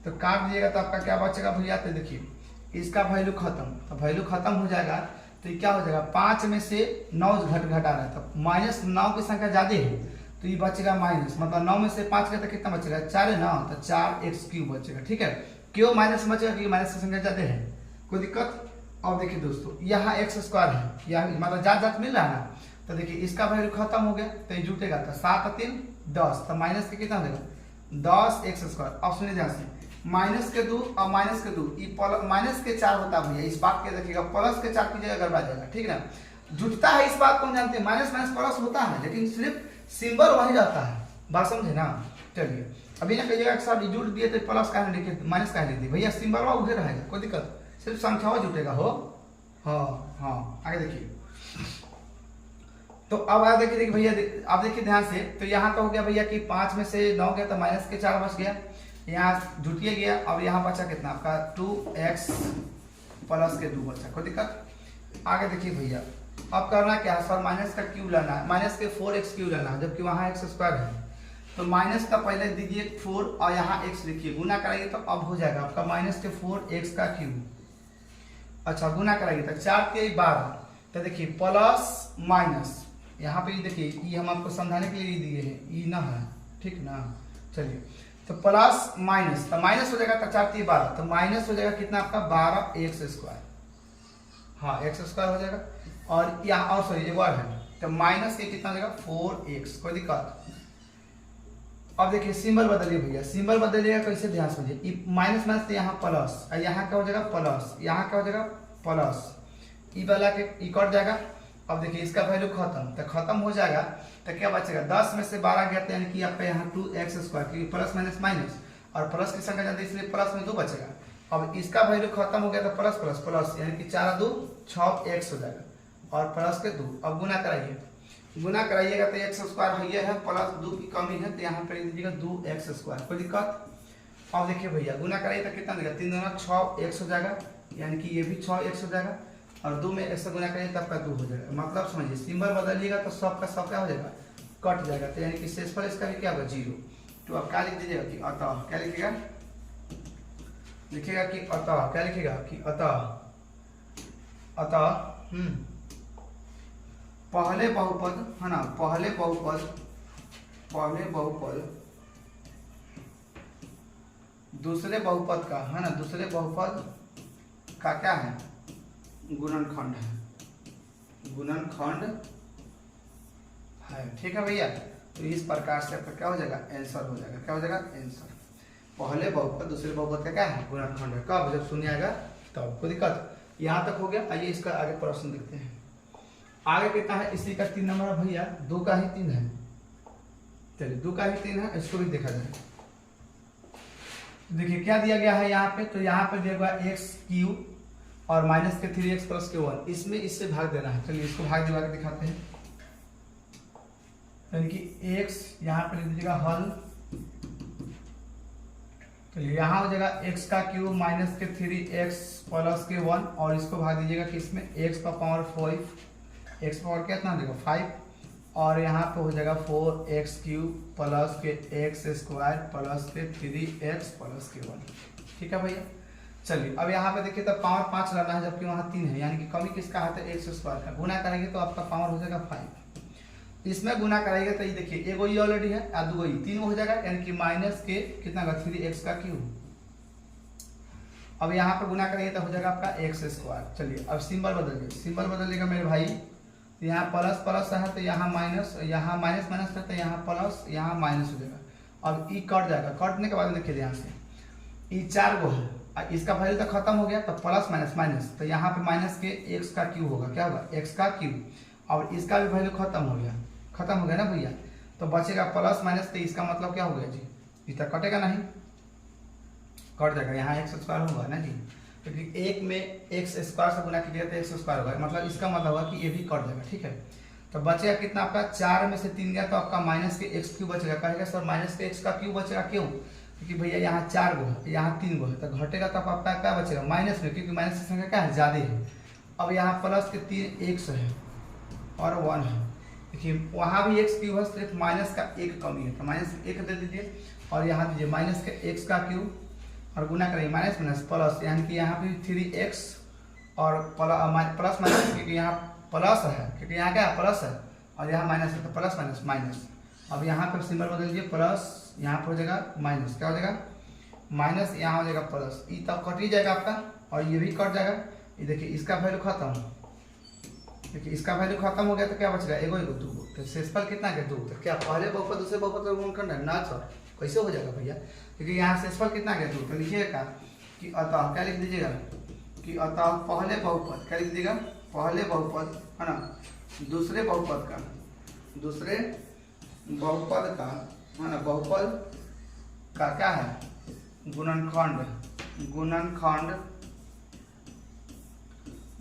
तो काट दीजिएगा तो आपका क्या बचेगा भैया, तो देखिए इसका वैल्यू खत्म, तो वैल्यू खत्म हो जाएगा तो ये क्या हो जाएगा 5 में से 9 घटा रहा है, तो माइनस 9 की संख्या ज्यादा है तो ये बचेगा माइनस, मतलब 9 में से 5 का तो कितना बचेगा 4 है ना, तो 4x क्यूब बचेगा, ठीक है। क्यों माइनस बचेगा, क्योंकि माइनस की संख्या ज्यादा है, कोई दिक्कत। और देखिए दोस्तों यहाँ x स्क्वायर है, यहाँ मतलब जात मिल रहा है ना, तो देखिए इसका वैल्यू खत्म हो गया तो ये जुटेगा, तो 7 3 10, तो माइनस के कितना हो जाएगा 10x स्क्वायर। अब सुनिए ध्यान से, माइनस के 2 और माइनस के 2 माइनस के 4 होता है भैया, इस बात के देखिएगा, प्लस के 4 की जगह गड़बड़ा जाएगा, ठीक है ना, जुटता है, इस बात को हम जानते हैं, माइनस माइनस प्लस होता है लेकिन सिर्फ सिंबल वही रहता है, बात समझे ना। चलिए अभी ना कहिएगा कि साहब जुट दिए तो प्लस का लिखे माइनस का लिख दिए, भैया सिंबल वह उधर रहेगा, कोई दिक्कत, सिर्फ संख्या जुटेगा हो। हाँ आगे देखिए, तो अब आगे देखिए भैया, आप देखिए ध्यान से, तो यहाँ का हो गया भैया कि 5 में से 9 गया तो माइनस के 4 बच गया, यहाँ जुटिए गया। अब यहाँ बचा कितना आपका 2x प्लस के 2 बचा, कोई दिक्कत। आगे देखिए भैया, अब करना क्या है सर, माइनस का क्यूब लाना है, माइनस के 4x क्यूब लाना है, जबकि वहाँ x स्क्वायर है, तो माइनस का पहले दीजिए 4 और यहाँ x लिखिए, गुना कराइए तो अब हो जाएगा आपका माइनस के 4x का क्यूब। अच्छा गुना कराइए तो 4 के 12, तो देखिए प्लस माइनस, यहाँ पे देखिए ये हम आपको समझाने के लिए दिए हैं, ये ना है, ठीक ना। चलिए तो प्लस माइनस, तो माइनस हो जाएगा तो 4 3 12, तो माइनस हो जाएगा कितना आपका 12x स्क्वायर, हाँ x स्क्वायर हो जाएगा। और यहाँ और सॉरी एक और है, तो माइनस के कितना हो जाएगा 4x, कोई दिक्कत। अब देखिए सिंबल बदलिए भैया, सिंबल बदलिएगा कैसे, ध्यान समझिए, माइनस माइनस तो यहाँ प्लस, और यहाँ क्या हो जाएगा प्लस, यहाँ क्या हो जाएगा प्लस, ई वाला के ई कट जाएगा, अब देखिए इसका वैल्यू खत्म, तो खत्म हो जाएगा तो क्या बचेगा, 10 में से 12 गया यानी कि आपका यहाँ 2x स्क्वायर, क्योंकि प्लस माइनस माइनस और प्लस की संख्या जाती है इसलिए प्लस में 2 बचेगा। अब इसका वैल्यू खत्म हो गया तो प्लस प्लस प्लस यानी कि 4 2 6x हो जाएगा और प्लस के 2। अब गुना कराइए, गुना कराइएगा तो x स्क्वायर है प्लस 2 की कमी है तो यहाँ पे दीजिएगा 2x स्क्वायर, कोई दिक्कत। अब देखिए भैया गुना कराइए तो कितना देगा, 3 दूना 6x हो जाएगा यानी कि ये भी 6x हो जाएगा और 2 में x से गुना करिए तब का 2 हो जाएगा। मतलब समझिए सिंबल बदलिएगा तो सब का सब क्या हो जाएगा, कट जाएगा, तो यानी कि शेषफल इसका भी क्या होगा 0। तो अब क्या लिख दीजिएगा कि अतः, क्या लिखिएगा, लिखिएगा कि अतः, क्या लिखिएगा कि अतः, अतः पहले बहुपद है ना, पहले बहुपद दूसरे बहुपद का है ना, दूसरे बहुपद का क्या है, गुणनखंड है, गुणनखंड है। ठीक है भैया, तो इस प्रकार से आपका क्या हो जाएगा, आंसर हो जाएगा, क्या हो जाएगा, आंसर। पहले बहुपद दूसरे बहुपद का क्या है, गुणनखंड है। कब, जब शून्य आएगा तब। कोई दिक्कत, यहाँ तक हो गया। आइए इसका आगे प्रश्न देखते हैं। आगे कितना है, इसी का 3 नंबर है भैया, 2 का ही 3 है। चलिए 2 का ही 3 है, इसको भी देखा जाए। देखिए क्या दिया गया है यहाँ पे, तो यहाँ पे दिया गया x³ और माइनस के 3x प्लस के 1, इसमें इससे भाग देना है। चलिए इसको भाग दिवा के दिखाते हैं। यानी कि x यहाँ पे लिख दीजिएगा हल, चलिए यहाँ हो जाएगा x³ माइनस के 3x प्लस के 1 और इसको भाग दीजिएगा कि इसमें x का पावर 5, x पावर कितना देगा 5 और यहाँ पे हो जाएगा 4x³ प्लस के x² प्लस के 3x प्लस के 1। ठीक है भैया, चलिए अब यहाँ पे देखिए तो पावर 5 लाना है जबकि वहाँ 3 है, यानी कि कमी किसका है, तो x² का। गुना करेंगे तो आपका पावर हो जाएगा 5, इसमें गुना करेंगे तो ये देखिए एगो ये ऑलरेडी है और 2 ये 3 हो जाएगा, यानी कि माइनस के कितना का 3x³। अब यहाँ पे गुना करेंगे तो हो जाएगा आपका x²। चलिए अब सिंबल बदलिए, सिंबल बदलिएगा मेरे भाई। यहाँ प्लस प्लस है तो यहाँ माइनस माइनस है तो यहाँ प्लस, यहाँ माइनस हो जाएगा। अब ई कट जाएगा, कटने के बाद देखिए यहाँ से ई 4 गो है, इसका वैल्यू तो खत्म हो गया तो प्लस माइनस माइनस, तो यहाँ पे माइनस के x³ होगा, क्या होगा x³। और इसका भी वैल्यू खत्म हो गया ना भैया, तो बचेगा प्लस माइनस, तो इसका मतलब क्या हो गया जी, इतना कटेगा नहीं, कट जाएगा, यहाँ x² होगा ना जी, क्योंकि एक में x² से गुना कीजिएगा तो x² होगा, मतलब इसका मतलब होगा कि ये भी कट जाएगा। ठीक है, तो बचेगा कितना आपका, 4 में से 3 गया तो आपका माइनस के x³ बचेगा। कहेगा सर माइनस के x³ बचेगा क्यों, क्योंकि भैया यहाँ 4 गो है, यहाँ 3 गो है, तो घटेगा तो आपका क्या बचेगा, माइनस में, क्योंकि माइनस की संख्या क्या है, ज़्यादा है। अब यहाँ प्लस के 3 x है और 1 है, देखिए वहाँ भी x³ है, सिर्फ माइनस का 1 कमी है, तो माइनस 1 दे दीजिए और यहाँ दीजिए माइनस के x³ और गुना करेंगे माइनस माइनस प्लस, यानी कि यहाँ पे 3x और प्लस माइनस, क्योंकि यहाँ प्लस है, क्योंकि यहाँ क्या है प्लस है और यहाँ माइनस है, तो प्लस माइनस माइनस। अब यहाँ पर सिंबल बदल दीजिए, प्लस यहाँ पर हो जाएगा माइनस, क्या हो जाएगा माइनस, यहाँ हो जाएगा प्लस, ई तब कट ही जाएगा आपका और ये भी कट जाएगा। ये देखिए इसका वैल्यू खत्म, देखिए इसका वैल्यू खत्म हो गया तो क्या बचेगा, एगो 2 गो, तो शेषफल कितना है 2। तो क्या पहले बहुपद दूसरे बहुपद का गुणनखंड है ना सर, कैसे हो जाएगा भैया, क्योंकि यहाँ शेषफल कितना है 2। तो लिखिएगा कि अतः, क्या लिख दीजिएगा कि अतः पहले बहुपद, क्या लिख दीजिएगा पहले बहुपद है ना, दूसरे बहुपद का है ना, बहुपद का क्या है, गुणनखंड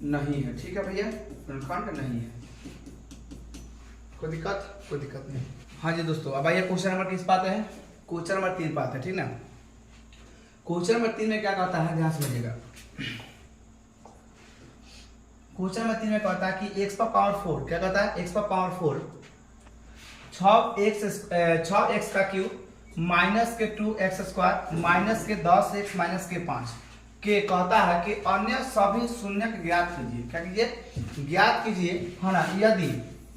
नहीं है। ठीक है भैया, गुणनखंड नहीं है, कोई दिक्कत नहीं। हाँ जी दोस्तों, अब आइए क्वेश्चन नंबर किस पाते हैं, क्वेश्चन नंबर 3 पाते हैं, ठीक ना। क्वेश्चन नंबर 3 में क्या कहता है, ध्यान समझिएगा। क्वेश्चन नंबर 3 में कहता है कि x पावर 4, क्या कहता है, x पावर 4 6x³ माइनस के 2x² माइनस के 10x माइनस के 5 के कहता है कि अन्य सभी शून्यक ज्ञात कीजिए। क्या कीजिए, ज्ञात कीजिए है ना,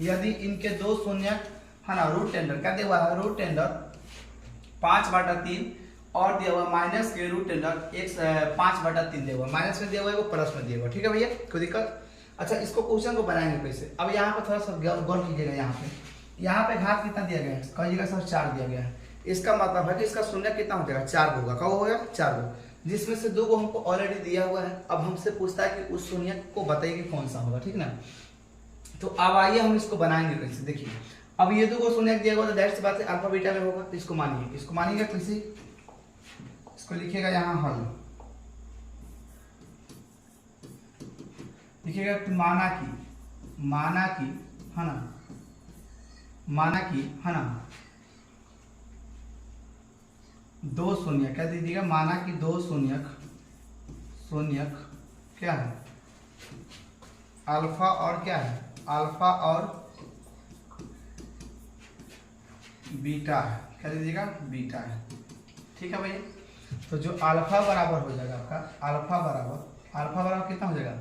यदि इनके 2 शून्यक है ना, रूट टेंडर क्या दिया हुआ है, रूट टेंडर 5/3 और दिया हुआ माइनस के रूट टेंडर 5/3 दिया हुआ, माइनस में दिया हुआ है वो प्लस में दिया हुआ। ठीक है भैया, कोई दिक्कत। अच्छा इसको क्वेश्चन को बनाएंगे कैसे, अब यहाँ पे थोड़ा सा गौर कीजिएगा। यहाँ पे घात कितना दिया गया है, कहिएगा सर 4 दिया गया है, इसका मतलब है कि इसका शून्य कितना हो जाएगा, 4 होगा। कब होगा 4 गो, जिसमें से 2 गो हमको ऑलरेडी दिया हुआ है। अब हमसे पूछता है कि उस शून्य को बताइए कौन सा होगा, ठीक ना। तो अब आइए हम इसको बनाएंगे कैसे। देखिए अब ये दो को शून्य दिया होगा तो दैट सी बात है अल्फा बीटा में होगा, तो इसको मानिएगा कैसे, इसको लिखिएगा यहाँ हल, लिखिएगा माना कि है ना दो शून्यक, क्या दीजिएगा, माना कि दो शून्यक क्या है, अल्फा और क्या है, अल्फा और बीटा है, क्या दीजिएगा, बीटा है। ठीक है भैया, तो जो अल्फा बराबर हो जाएगा आपका, अल्फा बराबर कितना हो जाएगा,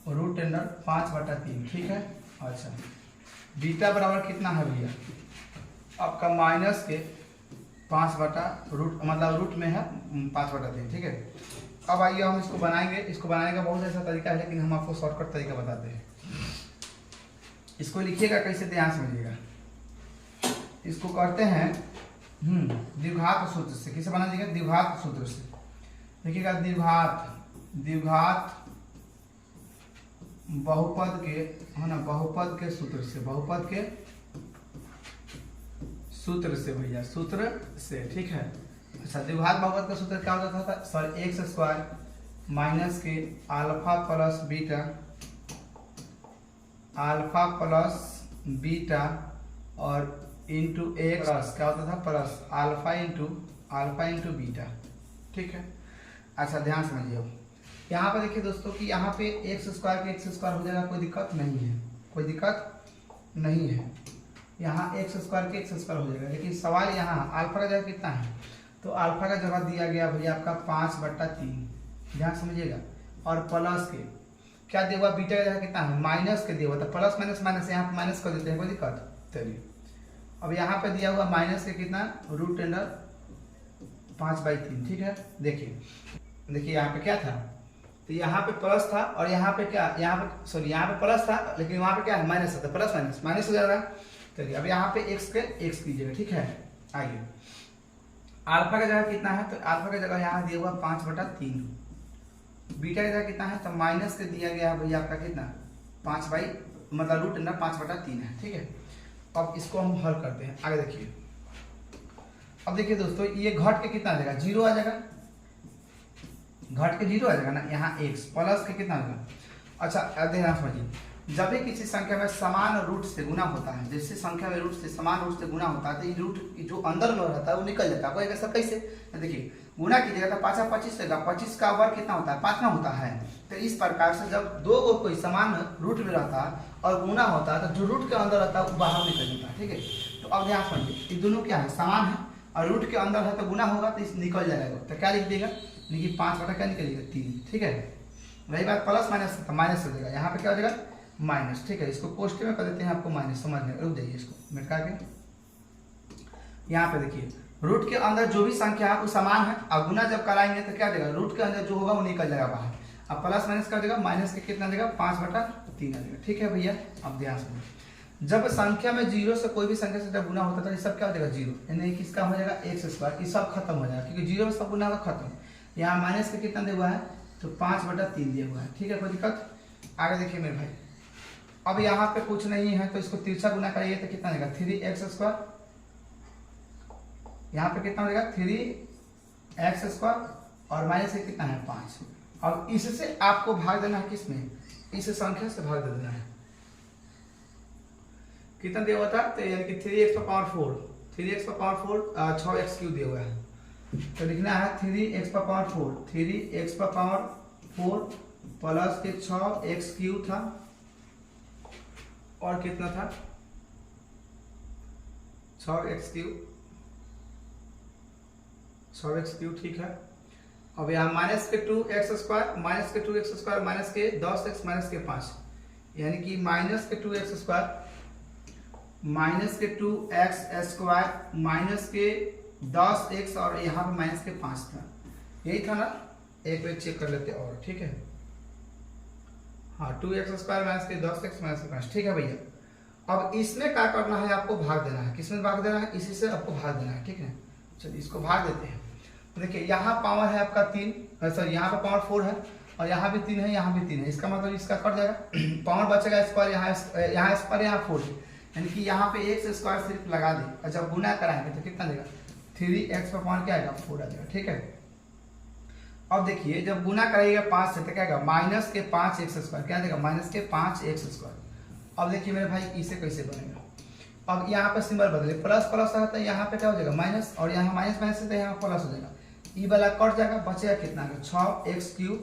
√5/3। ठीक है, अच्छा बीटा बराबर कितना है भैया आपका माइनस के 5/√, मतलब रूट में है 5/3। ठीक है, अब आइए हम इसको बनाएंगे। इसको बनाने का बहुत ऐसा तरीका है, लेकिन हम आपको शॉर्टकट तरीका बताते हैं। इसको लिखिएगा कैसे, ध्यान समझिएगा। इसको करते हैं द्विघात सूत्र से। किसे बना दीजिएगा, द्विघात सूत्र से। देखिएगा द्विघात बहुपद के, है ना, बहुपद के सूत्र से भैया, सूत्र से। ठीक है, अच्छा द्विघात बहुपद का सूत्र क्या होता था सर, x² माइनस के अल्फा प्लस बीटा और इंटू x क्या होता था, प्लस अल्फा इंटू बीटा। ठीक है, अच्छा ध्यान समझिए। यहाँ पर देखिए दोस्तों कि यहाँ पे x² के x² हो जाएगा, कोई दिक्कत नहीं है। यहाँ x² के x² हो जाएगा, लेकिन सवाल यहाँ अल्फा का जगह कितना है, तो अल्फा का जगह दिया गया भैया आपका 5/3, ध्यान समझिएगा। और प्लस के क्या दिया हुआ, बीटा का जगह कितना है, माइनस के दिया हुआ, तो प्लस माइनस यहाँ माइनस कर देते हैं, कोई दिक्कत। चलिए अब यहाँ पे दिया हुआ माइनस के कितना, √5/3। ठीक है, देखिए यहाँ पे क्या था, तो यहाँ पे प्लस था और यहाँ पे क्या, यहाँ पे प्लस था, लेकिन वहाँ पे क्या है, माइनस था, तो प्लस माइनस हो जाएगा। चलिए अब यहाँ पे x कीजिएगा। ठीक है, आइए अल्फा का जगह कितना है, तो अल्फा का जगह यहाँ दिया हुआ 5/3, बीटा का जगह कितना है, तो माइनस के दिया गया भैया आपका कितना, 5/3 है। ठीक है, अब इसको हम हल करते हैं, आगे देखिए। अब देखिए दोस्तों ये घट के कितना आ जाएगा, 0 आ जाएगा, घट के 0 आ जाएगा ना, यहाँ x प्लस के कितना होगा। अच्छा ध्यान समझिए, जब भी किसी संख्या में समान रूट से गुना होता है, जैसे संख्या में रूट से समान रूट से गुना होता है, तो ये रूट जो अंदर में रहता है वो निकल जाता है। कोई ऐसा कैसे, देखिए गुना कीजिएगा तो 5 25 रहेगा, 25 का वर्ग कितना होता है, 5 ना होता है। तो इस प्रकार से जब दो को कोई समान रूट में रहता है और गुना होता है, तो जो रूट के अंदर रहता है वो बाहर निकल जाता है। ठीक है, तो अब ध्यान समझिए, ये दोनों क्या है, समान है और रूट के अंदर है तो गुना होगा तो निकल जाएगा। तो क्या लिख देगा, देखिए 5 क्या निकलेगा, 3। ठीक है, रही बात प्लस माइनस हो जाएगा, यहाँ पे क्या हो जाएगा, माइनस। ठीक है, इसको कोष्ठ में कर देते हैं, आपको माइनस समझने, रुक जाइए इसको मिटा के। यहाँ पे देखिए रूट के अंदर जो भी संख्या है वो समान है, और गुना जब कराएंगे तो क्या देगा, रूट के अंदर जो होगा वो निकल जाएगा बाहर। अब प्लस माइनस कर देगा, माइनस के कितना देगा, 5/3 आ जाएगा। ठीक है भैया, अब ध्यान सुनिए, जब संख्या में 0 से कोई भी संख्या से जब गुना होता है तो सब क्या हो जाएगा, 0, यानी किसका हो जाएगा, x², ये सब खत्म हो जाएगा, क्योंकि 0 में सब गुना होगा, खत्म। यहाँ माइनस के कितना दिया हुआ है, तो 5/3 दिया हुआ है। ठीक है, कोई दिक्कत। आगे देखिए मेरे भाई, अब यहाँ पे कुछ नहीं है तो इसको तिरछा गुना करिए तो कितना देगा, 3x², यहाँ पे कितना हो जाएगा, 3x² और माइनस से कितना है, 5। अब इससे आपको भाग देना है, किसमें, इस संख्या से भाग दे देना है। कितना दिया हुआ था, तो यानी कि 3x⁴, 6x³ दिया हुआ है, तो लिखना है 3x⁴ प्लस के 6x³ था और कितना था, 6x³। ठीक है, अब यहाँ माइनस के 2x² माइनस के 2x² माइनस के 10x माइनस के 5, यानी कि माइनस के 2x² माइनस के 2x² माइनस के 10x और यहाँ पे माइनस के 5 था, यही था ना, एक बार चेक कर लेते और। ठीक है, हाँ 2x² माइनस के 10x माइनस के 5। ठीक है भैया, अब इसमें क्या करना है, आपको भाग देना है, किसमें भाग देना है, इसी से आपको भाग देना है। ठीक है, चलिए इसको भाग देते हैं। तो देखिए यहाँ पावर है आपका 3, सॉरी यहाँ पे पावर 4 है और यहाँ भी 3 है, यहाँ भी 3 है, इसका मतलब इसका कट जाएगा, पावर बचेगा स्क्वायर, यहाँ स्क्वायर, यहाँ 4, यानी कि यहाँ पे एक्स स्क्वायर सिर्फ लगा दी और जब गुना कराएंगे तो कितना देगा 3x पर पावर क्या आएगा 4 आ जाएगा। ठीक है, अब देखिए जब गुना कराइएगा 5 से तो क्या आएगा माइनस के 5x², क्या देगा माइनस के 5x²। अब देखिए मेरे भाई इसे कैसे बनेगा, अब यहाँ पे सिंबल बदले, प्लस प्लस है तो यहाँ पे क्या हो जाएगा माइनस, और यहाँ माइनस माइनस से तो यहाँ प्लस हो जाएगा, ई वाला कट जाएगा, बचेगा कितना 6x3,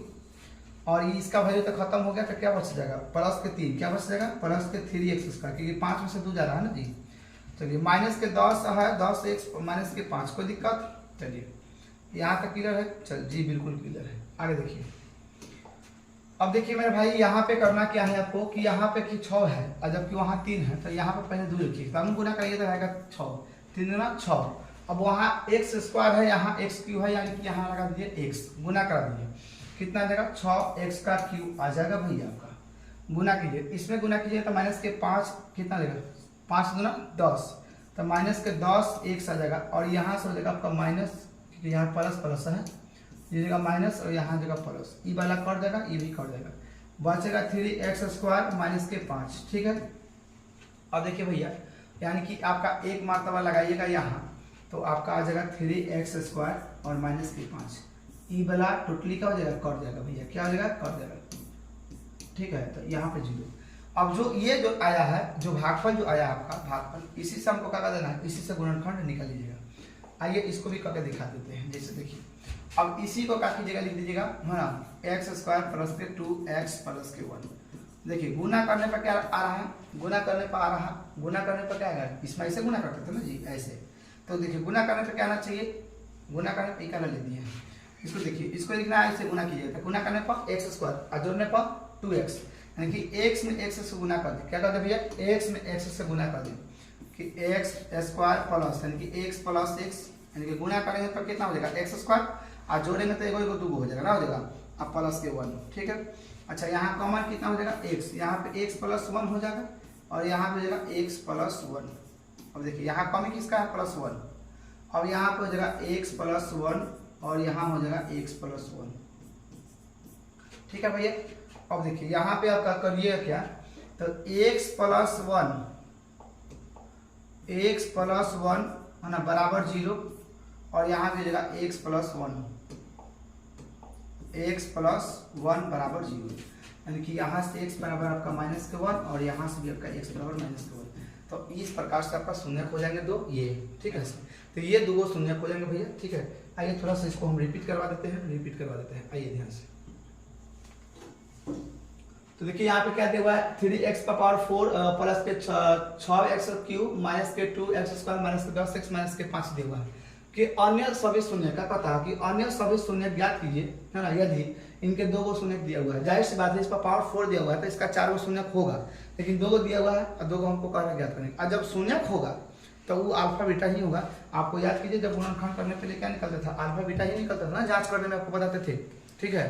और इसका वैल्यू तो खत्म हो गया तो क्या बच जाएगा प्लस के 3, क्या बच जाएगा प्लस के 3x², क्योंकि 5 में से 2 जा रहा है ना जी। चलिए माइनस के 10 है, 10x माइनस के 5, कोई दिक्कत, चलिए यहाँ तक क्लियर है, चल जी बिल्कुल क्लियर है। आगे देखिए, अब देखिए मेरे भाई यहाँ पे करना क्या है आपको कि यहाँ पे कि 6 है और जबकि वहाँ 3 है, तो यहाँ पे पहले 2 लिखिए, तब गुना करिए तो आएगा 6, 3 गुना 6। अब वहाँ x² है, यहाँ x³ है, यानी कि यहाँ लगा दीजिए x, गुना करा दीजिए, कितना आ जाएगा 6x³ आ जाएगा भैया आपका। गुना कीजिए, इसमें गुना कीजिए तो माइनस के 5 कितना देगा 5 गुना 10, तो माइनस के 10 x आ जाएगा, और यहाँ से हो जाएगा आपका माइनस, क्योंकि यहाँ प्लस प्लस है, ये जगह माइनस और यहाँ जगह प्लस, ई वाला कट जाएगा, ये भी कट जाएगा, बचेगा 3x² माइनस के 5। ठीक है, अब देखिए भैया यानी कि आपका एक मर्तबा लगाइएगा यहाँ तो आपका आ जाएगा 3x² और माइनस के 5, ई वाला टोटली का हो जाएगा कट जाएगा भैया, क्या हो जाएगा कट जाएगा। ठीक है, तो यहाँ पे 0। अब जो ये जो आया है, जो भागफल जो आया आपका भागफल, इसी से हमको क्या कर देना है, इसी से गुणनखंड निकाल लीजिएगा। आइए इसको भी करके दिखा देते हैं, जैसे देखिए अब इसी को क्या कीजिएगा लिख दीजिएगा है ना, x² प्लस के 2x प्लस के 1। देखिए गुना करने पर क्या आ रहा है, गुना करने पर आ रहा है, गुना करने पर क्या आएगा, इसमें ऐसे गुना करते थे ना जी ऐसे, तो देखिए गुना करने पर क्या आना चाहिए, गुना करने पर इकाना ले दिए, इसको देखिए इसको लिखना है, ऐसे गुना कीजिएगा, गुना करने पर x² और जोड़ने पर 2x, यानी कि x में x से गुना कर दे, क्या कर दे भैया x में x से गुना कर दे कि x² प्लस यानी कि x प्लस x, यानी कि गुना करेंगे तो कितना हो जाएगा x² और जोड़ेंगे तो एगो एगो 2 हो जाएगा ना, हो जाएगा अब प्लस के 1। ठीक है, अच्छा यहाँ कॉमन कितना हो जाएगा x, यहाँ पे x प्लस 1 हो जाएगा और यहाँ पे हो जाएगा x प्लस 1। अब देखिए यहाँ कॉमन किसका है प्लस 1, अब यहाँ पे हो जाएगा x प्लस 1 और यहाँ हो जाएगा x प्लस 1। ठीक है भैया, अब देखिए यहाँ पे आपका करिएगा क्या, तो x प्लस 1 है ना बराबर 0, और यहाँ पे जाएगा x प्लस 1 बराबर 0, यानी कि यहाँ से x बराबर आपका माइनस के 1 और यहाँ से भी आपका x बराबर माइनस के 1। तो इस प्रकार से आपका शून्यक हो जाएंगे 2 ये। ठीक है, तो ये 2 शून्यक हो जाएंगे भैया। ठीक है, आइए थोड़ा सा इसको हम रिपीट करवा देते हैं, आइए ध्यान से। तो देखिए यहाँ पे क्या दिया हुआ है 3x का पावर 4 प्लस के 6x³ माइनस के 2x² माइनस के 10x माइनस के 5 दिया हुआ है कि अन्य सभी शून्य का पता है कि अन्य सभी शून्य ज्ञात कीजिए, है ना। यदि इनके 2 शून्य दिया हुआ है, जाहिर सी बात है इसका पावर 4 दिया हुआ है तो इसका 4 शून्य होगा, लेकिन 2 दिया हुआ है और 2 हमको कहना ज्ञात करेंगे। और जब शून्य होगा तो वो अल्फा बीटा ही होगा। आपको याद कीजिए जब गुणनखंड करने के लिए क्या निकलता था, अल्फा बीटा ही निकलता था ना, जांच करने में आपको बताते थे। ठीक है,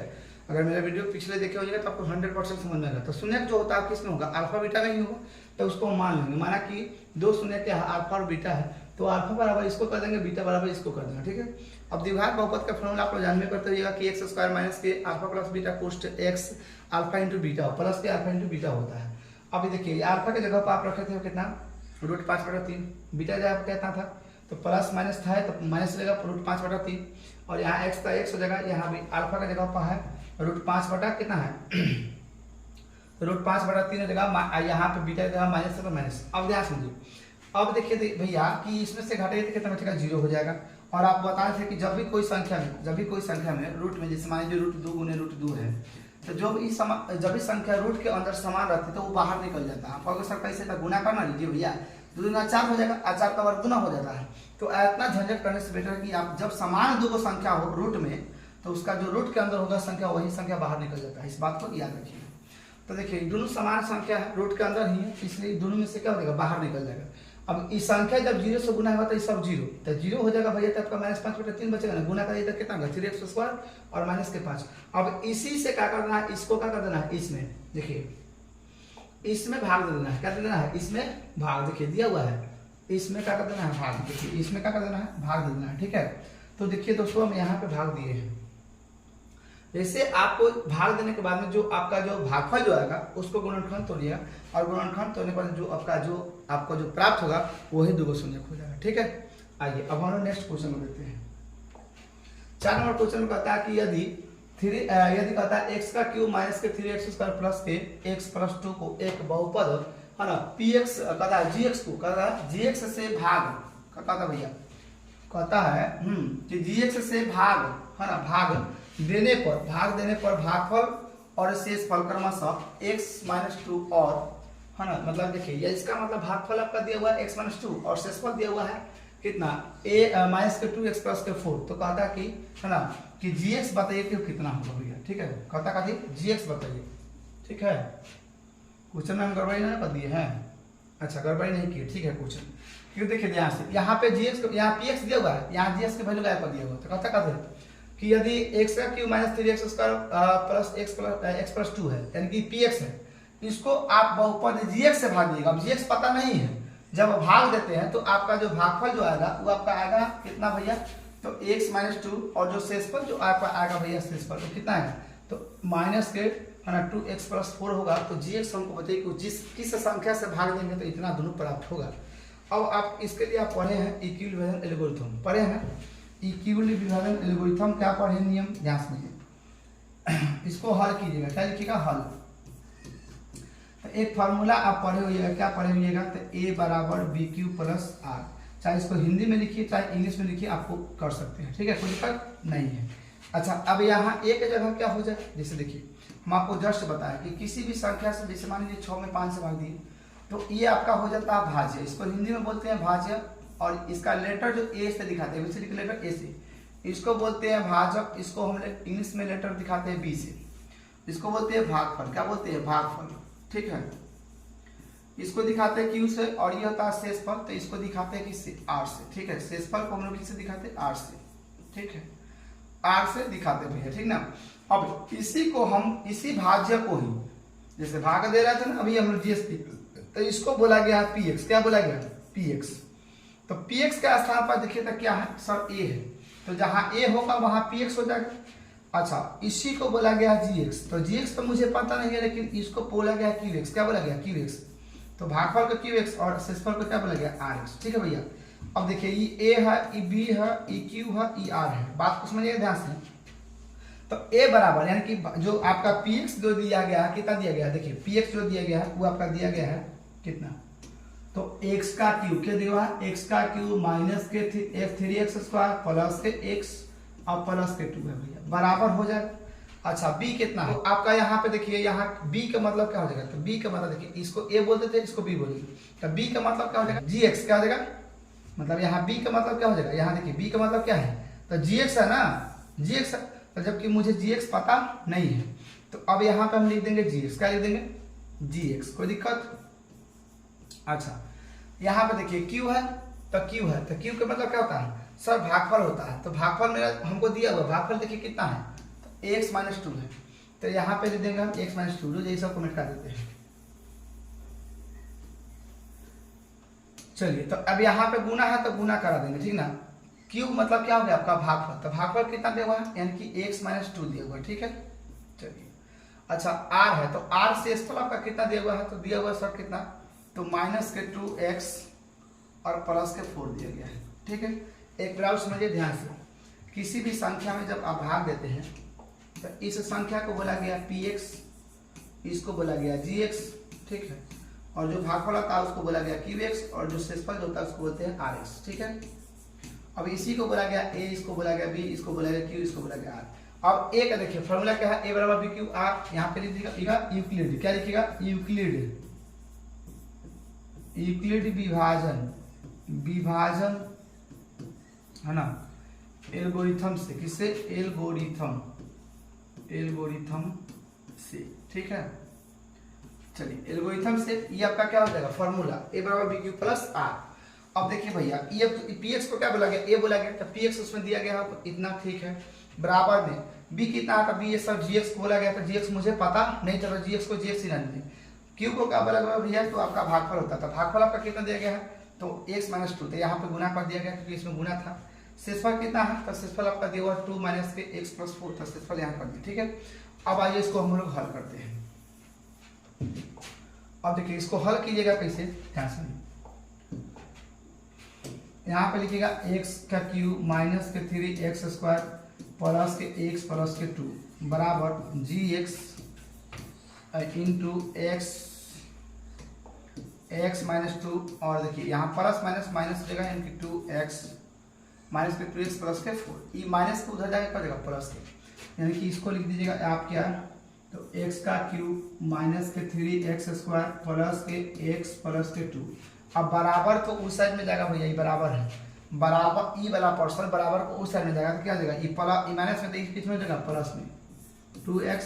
अगर मेरा वीडियो पिछले देखे होगा तो आपको 100% समझ में आएगा। तो शून्य जो होता है किसमें होगा, अल्फा बीटा में ही होगा, तो उसको मान लेंगे। माना कि 2 शून्य क्या है, अल्फा और बीटा है, तो अल्फा बराबर इसको कर देंगे, बीटा बराबर इसको कर देंगे। ठीक है, अब द्विघात बहुपद का फॉर्मूला आप लोग जानने करते रहिएगा कि x² माइनस के अल्फा प्लस बीटा कोष्ट x alpha into beta plus के अल्फा इंटू बीटा होता है। अब देखिए अल्फा के जगह पर आप रखे थे कितना, √5/3, बीटा जगह कितना था तो प्लस माइनस था तो माइनस लेगा √5/3, और यहाँ x था x हो जाएगा, यहाँ भी अल्फा का जगह पर है √5 कितना है √5/3 हो जाएगा, यहाँ पे बीटा जगह माइनस है तो माइनस। अब ध्यान समझिए, अब देखिए भैया कि इसमें से घटाइए तो कितना बचेगा, 0 हो जाएगा। और आप बता रहे थे कि जब भी कोई संख्या में रूट में, जैसे मान लीजिए √2 गुने √2 है, तो जब भी संख्या रूट के अंदर समान रहती है तो वो बाहर निकल जाता है। आपको सर कैसे था, गुना करना लीजिए भैया, 2 दूना 4 हो जाएगा, 4 का वर्ग गुना हो जाता है। तो इतना झंझट करने से बेटर है कि आप जब समान 2 संख्या हो रूट में, तो उसका जो रूट के अंदर होगा संख्या वही संख्या बाहर निकल जाता है। इस बात को याद रखिए। तो देखिए दोनों समान संख्या है, रूट के अंदर ही है, इसलिए दोनों में से क्या हो जाएगा, बाहर निकल जाएगा। अब इस संख्या जब 0 से गुना होगा तो ये सब 0, तो 0 हो जाएगा भैया, तो आपका -5/3 बचेगा ना, गुना करिए तो कितना होगा 3x² और -5। अब इसी से क्या करना है, इसको क्या कर देना है, इसमें देखिए इसमें भाग दे देना है। क्या दे देना है, इसमें भाग, देखिए दिया हुआ है, इसमें क्या कर देना है, भाग। देखिए इसमें क्या कर देना है, भाग दे देना है। ठीक है, तो देखिए दोस्तों हम यहाँ पे भाग दिए हैं, जैसे आपको भाग देने के बाद में जो आपका जो भागफल जो आएगा उसको गुणनखंड तोड़िएगा, और गुणनखंड तोड़ने पर जो आपको जो प्राप्त होगा वही 2 शून्य हो जाएगा। ठीक है, आइए अब हम लोग नेक्स्ट क्वेश्चन को देखते हैं। 4 नंबर क्वेश्चन में कहता है कि यदि कहता है x का क्यूब माइनस के 3x स्क्वायर प्लस के x प्लस 2 को एक बहुपद है ना px कहता है gx को कहता है gx से भाग, कहता है भैया कहता है कि gx से भाग है ना भाग देने पर भागफल और शेषफल क्रमशः x माइनस 2 और है ना, मतलब देखिए इसका मतलब भागफल आपका दिया हुआ है x माइनस 2 और शेषफल दिया हुआ है कितना a माइनस के 2x प्लस के 4। तो कहता है कि है ना कि gx बताइए कि कितना होगा भैया। ठीक है, कहता है gx बताइए। ठीक है, क्वेश्चन में हम गड़बड़ी नहीं कर दिए हैं, अच्छा गड़बड़ी नहीं की, ठीक है क्वेश्चन। क्योंकि देखिए ध्यान से यहाँ पे gx को यहाँ px दिया हुआ है, यहाँ gx की वैल्यू गायब कर दिया हुआ। तो कहता है कि यदि x का cube minus 3x square plus x plus 2 है यानी कि px है, इसको आप बहुपद gx से भाग दीजिएगा। अब gx पता नहीं है, जब भाग देते हैं तो आपका जो भागफल जो आएगा वो आपका आएगा कितना भैया, तो x माइनस 2 और जो शेषफल जो आपका आएगा भैया शेषफल तो कितना है, तो माइनस के है ना 2x प्लस 4 होगा। तो gx हमको बताइए कि किस संख्या से भाग देंगे तो इतना दोनों प्राप्त होगा। अब आप इसके लिए आप पढ़े हैं इक्विल विभाजन एल्गोरिथम, पढ़े हैं इक्विल विभाजन एल्गोरिथम, क्या पढ़े नियम ध्यान समझिए। इसको हल कीजिएगा, क्या लिखिएगा हल। एक फार्मूला आप पढ़े होइएगा, क्या पढ़े होइएगा, तो a बराबर बी क्यू प्लस आर, चाहे इसको हिंदी में लिखिए चाहे इंग्लिश में लिखिए, आपको कर सकते हैं। ठीक है, कोई दिक्कत नहीं है। अच्छा अब यहाँ a की जगह क्या हो जाए, जैसे देखिए हम आपको जस्ट बताया कि किसी भी संख्या से, जैसे मान लीजिए 6 में 5 से भाग दिए तो ये आपका हो जाता है भाज्य, इसको हिंदी में बोलते हैं भाज्य, और इसका लेटर जो ए से दिखाते हैं वैसे लेटर ए से, इसको बोलते हैं भाजक, इसको हम इंग्लिश में लेटर दिखाते हैं बी से, इसको बोलते हैं भागफल, क्या बोलते हैं भागफल। ठीक है, इसको दिखाते हैं क्यू से, और ये होता है शेषफल, तो इसको दिखाते हैं किससे, आर से। ठीक है, शेषफल को हम लोग किससे दिखाते हैं, आर से। ठीक है, आर से दिखाते हैं, ठीक ना। अब इसी को हम इसी भाज्य को ही जैसे भाग दे रहे थे ना अभी हम लोग जीएसपी, तो इसको बोला गया पीएक्स, क्या बोला गया पीएक्स। तो पीएक्स के स्थान पर देखिए तो क्या है सर ए है, तो जहां ए होगा वहां पीएक्स हो जाएगा। अच्छा इसी को बोला गया जीएक्स, तो जीएक्स तो मुझे पता नहीं है लेकिन इसको बोला गया क्यूएक्स, क्या बोला गया क्यूएक्स। तो भागफल का क्यूएक्स और शेषफल को क्या बोला गया आरएक्स। ठीक है भैया, अब देखिए ये ए है, ये बी है, ये क्यू है, ये आर है, बात को समझिए ध्यान से। तो ए बराबर यानी कि जो आपका पीएक्स जो दिया गया है कितना दिया गया है, देखिए पीएक्स जो दिया गया है वो आपका दिया गया है कितना, तो x का क्यूब क्या दिया है, x का क्यूब माइनस के 3x स्क्वायर प्लस के x और प्लस के 2 है भैया, बराबर हो जाएगा। अच्छा b कितना है, तो आपका यहाँ पे देखिए यहाँ b का मतलब क्या हो जाएगा, तो b का मतलब देखिए इसको a बोलते थे इसको b बोलेंगे, तो b का मतलब क्या हो जाएगा gx, क्या हो जाएगा मतलब यहाँ b का मतलब क्या हो जाएगा, यहाँ देखिए b का मतलब क्या है तो gx है ना, gx है, तो जबकि मुझे gx पता नहीं है तो अब यहाँ पे हम लिख देंगे gx, क्या लिख देंगे gx, कोई दिक्कत। अच्छा यहाँ पे देखिए q है तो q है, तो q का मतलब क्या होता है सर भागफल होता है, तो भागफल मेरा हमको दिया हुआ भागफल देखिए कितना है तो x माइनस 2 है, तो यहाँ पे लिख देंगे हम x माइनस 2, यही सब कमेंट कर देते हैं। चलिए तो अब यहाँ पे गुना है तो गुना करा देंगे, ठीक ना। q मतलब क्या हो गया आपका भागफल, तो भागफल कितना दिया हुआ है यानी कि x माइनस 2 दिया हुआ है। ठीक है, चलिए अच्छा r है तो r शेषफल आपका कितना दिया हुआ है, तो दिया हुआ है सर कितना, तो माइनस के 2x और प्लस के 4 दिया गया है। ठीक है, एक बार समझिए ध्यान से, किसी भी संख्या में जब आप भाग देते हैं तो इस संख्या को बोला गया px, इसको बोला गया gx। ठीक है, और जो भागफल होता है उसको बोला गया qx, और जो शेषफल होता है उसको बोलते हैं rx। ठीक है, अब इसी को बोला गया a, इसको बोला गया b, इसको बोला गया q, इसको बोला गया r। अब a का देखिए फॉर्मूला क्या है, a बराबर बी क्यू आर, यहाँ पे लिखिएगा यूक्लिड, क्या लिखिएगा यूक्लिड, यूक्लिड विभाजन है ना एल्गोरिथम से, किससे एल्गोरिथम से। ठीक है, चलिए एल्गोरिथम से ये आपका क्या हो जाएगा फॉर्मूला a बराबर बी क्यू प्लस आर। अब देखिए भैया ये px को क्या बोला गया, a बोला गया, तो px उसमें दिया गया है इतना। ठीक है, बराबर में b कितना था, b ये सब gx को बोला गया, तो gx मुझे पता नहीं था, gx को gx ही ना दें। q को क्या बोला गया भैया, तो आपका भागफल होता था, भागफल आपका कितना दिया गया है तो x माइनस 2, तो यहाँ पे गुना कर दिया गया क्योंकि इसमें गुना था। शेषफल कितना है, तो शेषफल आपका दिया हुआ 2 माइनस के x प्लस 4, तो शेषफल यहाँ कर दिए। ठीक है, अब आइए इसको हम लोग हल करते हैं। अब देखिए इसको हल कीजिएगा कैसे, ध्यान से यहाँ पे लिखिएगा x का क्यूब माइनस के 3x स्क्वायर प्लस के x प्लस के 2 बराबर gx इंटू x माइनस 2, और देखिए यहाँ प्लस माइनस माइनस हो जाएगा, यानी कि 2x माइनस के 2x प्लस के 4, ये माइनस के उधर जाके कर देगा प्लस के, यानी कि इसको लिख दीजिएगा आप क्या, तो x का क्यूब माइनस के 3x स्क्वायर प्लस के x प्लस के 2। अब बराबर तो उस साइड में जाएगा भैया, ये बराबर है, बराबर ई वाला पर्सन बराबर को उस साइड में जाएगा, तो क्या जाएगा, ई माइनस में, तो इस बीच में जाएगा प्लस में 2x,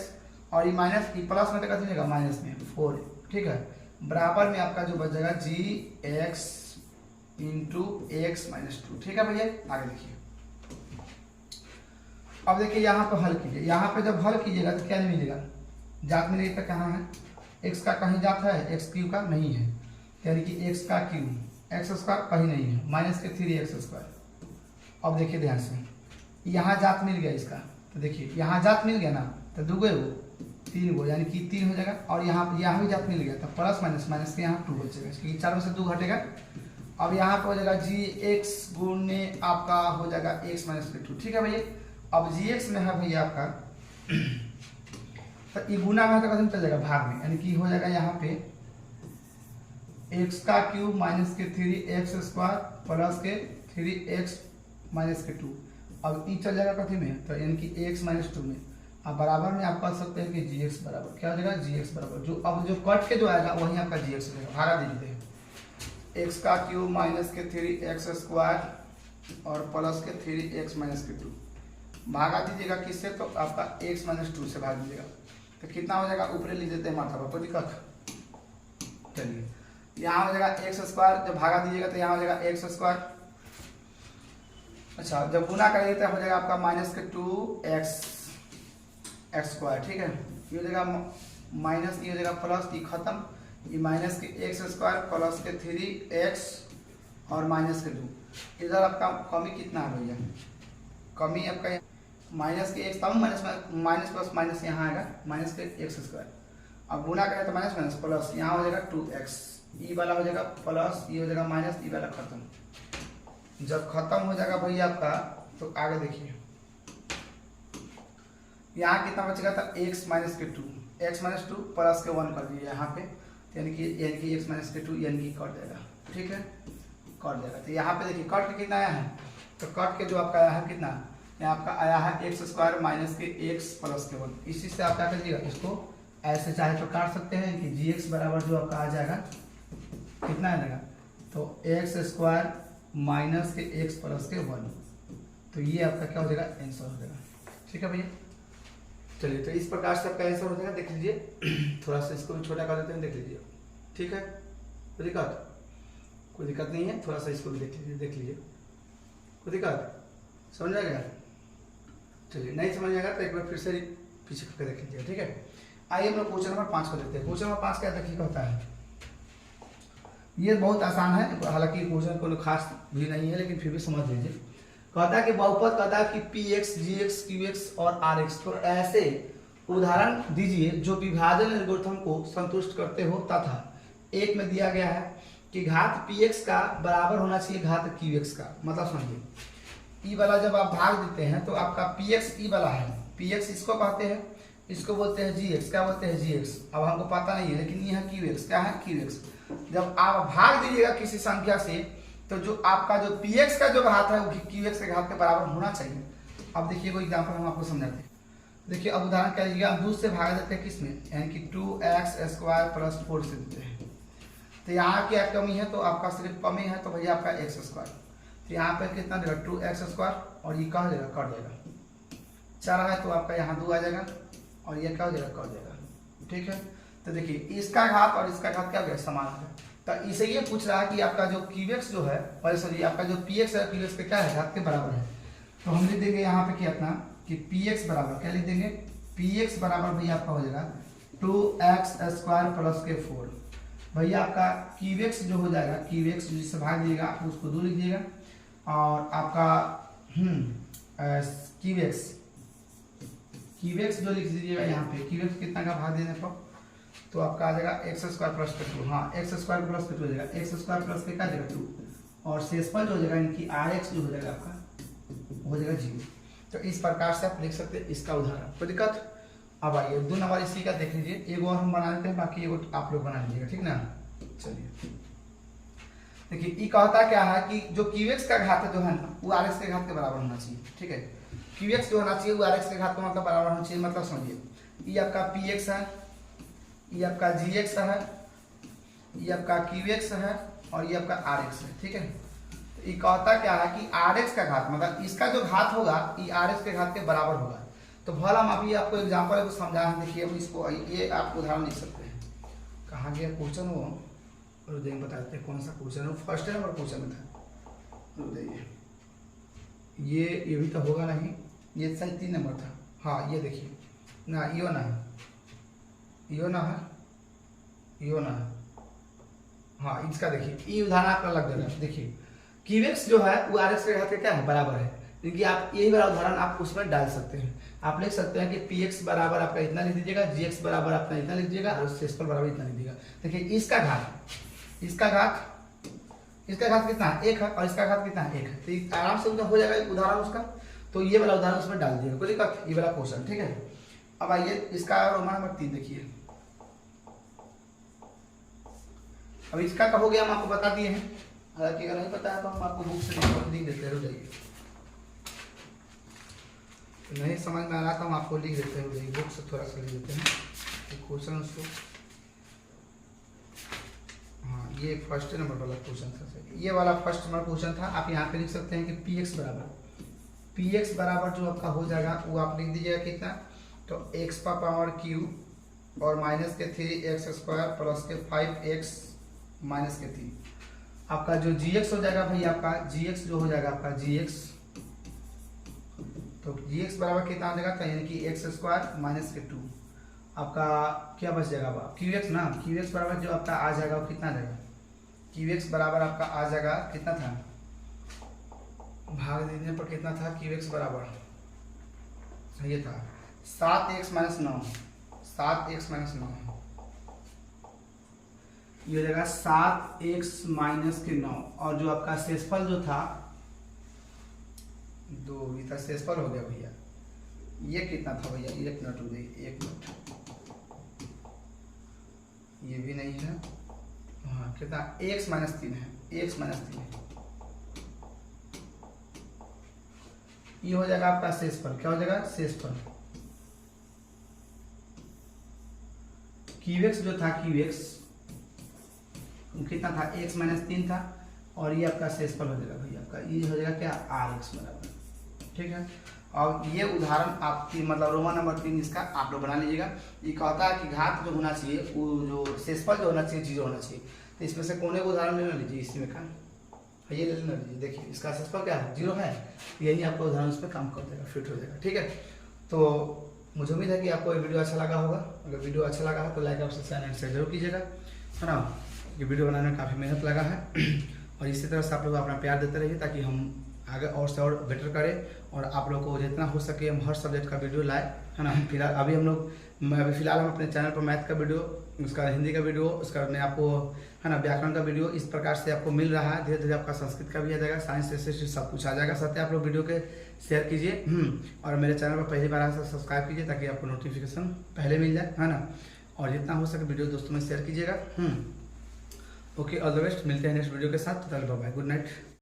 और ई माइनस ई प्लस में जाएगा माइनस में 4। ठीक है, बराबर में आपका जो बच जाएगा gx इंटू x माइनस 2। ठीक है भैया, आगे देखिए। अब देखिए यहाँ पे हल कीजिए, यहाँ पे जब हल कीजिएगा तो क्या नहीं मिलेगा, जात मिलेगी तो कहाँ है, x का कहीं जात है, x क्यूब का नहीं है, यानी कि x का क्यूब x स्क्वायर कहीं नहीं है, माइनस के 3x स्क्वायर। अब देखिए ध्यान से, यहाँ जात मिल गया इसका, तो देखिए यहाँ जात मिल गया ना, तो दुगो 3 गो, यानी कि 3 हो जाएगा, और यहाँ भी जात मिल गया, तो प्लस माइनस माइनस के यहाँ 2 बचेगा, क्योंकि 4 में से 2 घटेगा। अब यहाँ पे हो जाएगा gx गुणे आपका हो जाएगा x माइनस के 2। ठीक है भैया, अब gx में है भैया आपका, तो ये गुना में तो कसम चल जाएगा भाग में, यानी कि हो जाएगा यहाँ पे x का क्यूब माइनस के 3x स्क्वायर प्लस के 3x माइनस के 2। अब ई चल जाएगा कथी में, तो यानी कि x माइनस 2 में। अब बराबर में आप कह सकते हैं कि gx बराबर क्या हो जाएगा, gx बराबर जो अब जो कट के जो आएगा वही आपका gx हो जाएगा, भागा दीजिए, x का क्यूब माइनस के 3x स्क्वायर और प्लस के 3x माइनस के 2, भागा दीजिएगा किससे, तो आपका x माइनस 2 से भाग दीजिएगा, तो कितना हो जाएगा, ऊपर लिख देते हैं मात्रा पर, कोई दिक्कत। चलिए यहाँ हो जाएगा x स्क्वायर, जब भागा दीजिएगा तो यहाँ हो जाएगा x स्क्वायर। अच्छा, जब गुना करेंगे तो हो जाएगा आपका माइनस के 2x स्क्वायर। ठीक है, ये हो जाएगा माइनस, ये हो जाएगा प्लस, ये खत्म, ये माइनस के x स्क्वायर प्लस के 3x और माइनस के 2। इधर आपका कमी कितना है भैया, कमी आपका माइनस के x, तब माइनस प्लस माइनस यहाँ आएगा माइनस के x स्क्वायर। अब गुना करें तो माइनस माइनस प्लस, यहाँ हो जाएगा 2x, ई वाला हो जाएगा प्लस, ये हो जाएगा माइनस, ई वाला खत्म। जब खत्म हो जाएगा भैया आपका, तो आगे देखिए यहाँ कितना बचेगा, था x माइनस के 2, x माइनस 2 प्लस के 1 कर दिए यहाँ पे, यानी कि x माइनस के 2 यानी कि कट जाएगा। ठीक है, कट जाएगा, तो यहाँ पे देखिए कट के कितना आया है, तो कट के जो आपका आया है कितना, यहाँ आपका आया है x स्क्वायर माइनस के x प्लस के 1। इसी से आप क्या करिएगा, इसको ऐसे चाहे तो काट सकते हैं कि gx बराबर जो आपका आ जाएगा कितना आ जाएगा, तो x स्क्वायर माइनस के x प्लस के 1, तो ये आपका क्या हो जाएगा, आंसर हो जाएगा। ठीक है भैया, चलिए तो इस प्रकार से आपका आंसर हो जाएगा, देख लीजिए, थोड़ा सा इसको भी छोटा कर देते हैं, देख लीजिए। ठीक है, कोई दिक्कत नहीं है, थोड़ा सा इसको भी देख लीजिए, कोई दिक्कत समझ आ गया। चलिए नहीं समझ आएगा तो एक बार फिर से पीछे करके देख लीजिए। ठीक है, आइए हम लोग क्वेश्चन नंबर 5 को देखते हैं। क्वेश्चन नंबर 5 क्या देखिए होता है, ये बहुत आसान है, हालांकि क्वेश्चन कोई खास भी नहीं है, लेकिन फिर भी समझ लीजिए। कहता है कि बहुपद कहता है कि px, gx, qx और rx, तो ऐसे उदाहरण दीजिए जो विभाजन एल्गोरिथम को संतुष्ट करते हो, तथा एक में दिया गया है कि घात px का बराबर होना चाहिए घात qx का। मतलब समझिए, ई वाला जब आप भाग देते हैं तो आपका px ई वाला है, px इसको कहते हैं, इसको बोलते हैं gx, क्या बोलते हैं gx, अब हमको पता नहीं है, लेकिन ये है qx, क्या है qx। जब आप भाग दीजिएगा किसी संख्या से, तो जो आपका जो px का जो घात है वो qx के घात के बराबर होना चाहिए। अब देखिए कोई एग्जांपल हम आपको समझाते हैं। देखिए अब उदाहरण क्या लीजिएगा, हम 2 से भाग देते हैं किसमें, यानी कि 2x स्क्वायर प्लस 4 से देते हैं। तो यहाँ क्या कमी है, तो आपका सिर्फ कमी है, तो भैया आपका x स्क्वायर, तो यहाँ पे कितना देगा 2x स्क्वायर, और ये क्या हो जाएगा, कट जाएगा। 4 है तो आपका यहाँ 2 आ जाएगा, और ये क्या हो जाएगा, कट जाएगा। ठीक है, तो देखिए इसका घात और इसका घात क्या हो गया, समान है। तो इसे ये पूछ रहा है कि आपका जो qx जो है, और सॉरी आपका जो px है, qx के क्या है, घात के बराबर है। तो हम लिख देंगे यहाँ पे क्या अपना कि px बराबर क्या लिख देंगे, px बराबर भैया आपका हो जाएगा 2x स्क्वायर प्लस के 4। भैया आपका qx जो हो जाएगा, qx जिससे भाग दिएगा उसको 2 लिख दिएगा, और आपका क्यूएक्स, क्यूएक्स जो लिख दीजिएगा यहाँ पे, क्यूएक्स कितना का भाग देने पर तो आपका आ जाएगा एक्स स्क्वायर प्लस के 2, हाँ एक्स स्क्वायर प्लस के 2 हो जाएगा, एक्स स्क्वायर प्लस के क्या जाएगा 2, और शेषफल जो हो जाएगा इनकी आर एक्स जो हो जाएगा आपका हो जाएगा 0। तो इस प्रकार से आप लिख सकते हैं इसका उदाहरण, कोई दिक्कत। अब आइए 2 नंबर इसी का देख लीजिए, एक और हम बना लेते हैं, बाकी एगो आप लोग बना लीजिएगा, ठीक ना। चलिए देखिए ये कहता क्या है कि जो क्यूएक्स का घात जो है ना वो आर एक्स के घात के बराबर होना चाहिए, ठीक है। क्यूएक्स जो होना चाहिए वो आर एक्स के घात का मतलब बराबर होना चाहिए, मतलब समझिए ये आपका पी एक्स है, ये आपका जी एक्स है, ये आपका क्यू एक्स है और ये आपका आर एक्स है, ठीक है। तो ये कहता क्या है कि आर एक्स का घात मतलब इसका जो घात होगा ये आर एक्स के घात के बराबर होगा। तो भला हम अभी आपको एग्जाम्पल है तो समझा है, देखिए अब इसको ये आप उदाहरण लिख सकते हैं। कहाँ गया क्वेश्चन वो, और देख बता देते हैं कौन सा क्वेश्चन है, फर्स्ट नंबर क्वेश्चन में था, ये भी तो होगा नहीं, ये शायद 3 नंबर था, हाँ ये देखिए ना, यो ना है, यो ना है, यो ना है, हाँ इसका देखिए ये उदाहरण आपका लग जाएगा। देखिए क्यूएक्स जो है वो आर एक्स के घात के क्या है बराबर है, क्योंकि आप यही वाला उदाहरण आप उसमें डाल सकते हैं। आप लिख सकते हैं कि पी एक्स बराबर आपका इतना लिख दीजिएगा, जी एक्स बराबर आपका इतना लिख दीजिएगा और शेषफल बराबर इतना लिख दीजिएगा। देखिए इसका घात, इसका घात कितना है 1 है और इसका घात कितना है 1 है, तो आराम से उनका हो जाएगा उदाहरण उसका। तो ये वाला उदाहरण उसमें डाल दीजिएगा, कोई दिक्कत, ये वाला क्वेश्चन, ठीक है। अब आइए इसका रोमान नंबर 3 देखिए। अब इसका का हो गया हम आपको बता दिए हैं, हालांकि अगर नहीं पता है तो हम आपको बुक से लिख देते हैं, हो जाइए नहीं समझ में आ रहा तो हम आपको लिख देते हैं, बुक से थोड़ा सा लिख देते हैं क्वेश्चन उसको। हाँ ये फर्स्ट नंबर वाला क्वेश्चन था, ये वाला फर्स्ट नंबर क्वेश्चन था। आप यहाँ पे लिख सकते हैं कि पी एक्स बराबर जो आपका हो जाएगा वो आप लिख दीजिएगा कितना, तो एक्स का पावर क्यू और माइनस के 3x स्क्वायर प्लस के 5x माइनस के 3। आपका जो gx हो जाएगा भाई, आपका gx जो हो जाएगा आपका gx, तो gx बराबर कितना हो जाएगा, यानी कि एक्स स्क्वायर माइनस के 2। आपका क्या बच जाएगा qx ना, qx बराबर जो आपका आ जाएगा वो कितना आ जाएगा, qx बराबर आपका आ जाएगा कितना था, भाग देने पर कितना था qx बराबर, ये था 7x माइनस 9, 7x माइनस 9, ये हो जाएगा 7x माइनस के 9। और जो आपका शेषफल जो था 2, ये था शेषफल हो गया भैया, ये कितना था भैया, 1 मिनट हो गई, 1 मिनट, ये भी नहीं है, हाँ कितना x माइनस 3 है, x माइनस 3 है, ये हो जाएगा आपका शेषफल। क्या हो जाएगा शेषफल, क्यूएक्स जो था क्यूएक्स कितना था x माइनस 3 था, और ये आपका शेषफल हो जाएगा भैया आपका, ये हो जाएगा क्या आर एक्स बराबर, ठीक है। और ये उदाहरण आपकी मतलब रोमन नंबर 3 इसका आप लोग बना लीजिएगा। ये कहता है कि घात जो होना चाहिए वो जो शेषफल जो होना चाहिए 0 होना चाहिए, तो इसमें से कोने को उदाहरण लेना लीजिए, इसी में का ये ले लेना लीजिए। देखिए इसका शेषफल क्या है 0 है, यही आपका उदाहरण उस पर काम कर देगा, फिट हो जाएगा, ठीक है। तो मुझे उम्मीद है कि आपको ये वीडियो अच्छा लगा होगा, अगर वीडियो अच्छा लगा है तो लाइक और सब्सक्राइब शेयर जरूर कीजिएगा, है ना। ये वीडियो बनाने में काफ़ी मेहनत लगा है और इसी तरह से आप लोग अपना प्यार देते रहिए ताकि हम आगे और से और बेटर करें और आप लोग को जितना हो सके हम हर सब्जेक्ट का वीडियो लाए, है ना। फिलहाल अभी हम अपने चैनल पर मैथ का वीडियो, उसका हिंदी का वीडियो, उसका मैं आपको है ना व्याकरण का वीडियो इस प्रकार से आपको मिल रहा है। धीरे धीरे आपका संस्कृत का भी आ जाएगा, साइंस से सब कुछ आ जाएगा। साथ ही आप लोग वीडियो के शेयर कीजिए और मेरे चैनल पर पहली बार आए तो सब्सक्राइब कीजिए ताकि आपको नोटिफिकेशन पहले मिल जाए, है ना। और जितना हो सके वीडियो दोस्तों में शेयर कीजिएगा। ओके, ऑल द बेस्ट, मिलते हैं नेक्स्ट वीडियो के साथ। Bye bye, good night.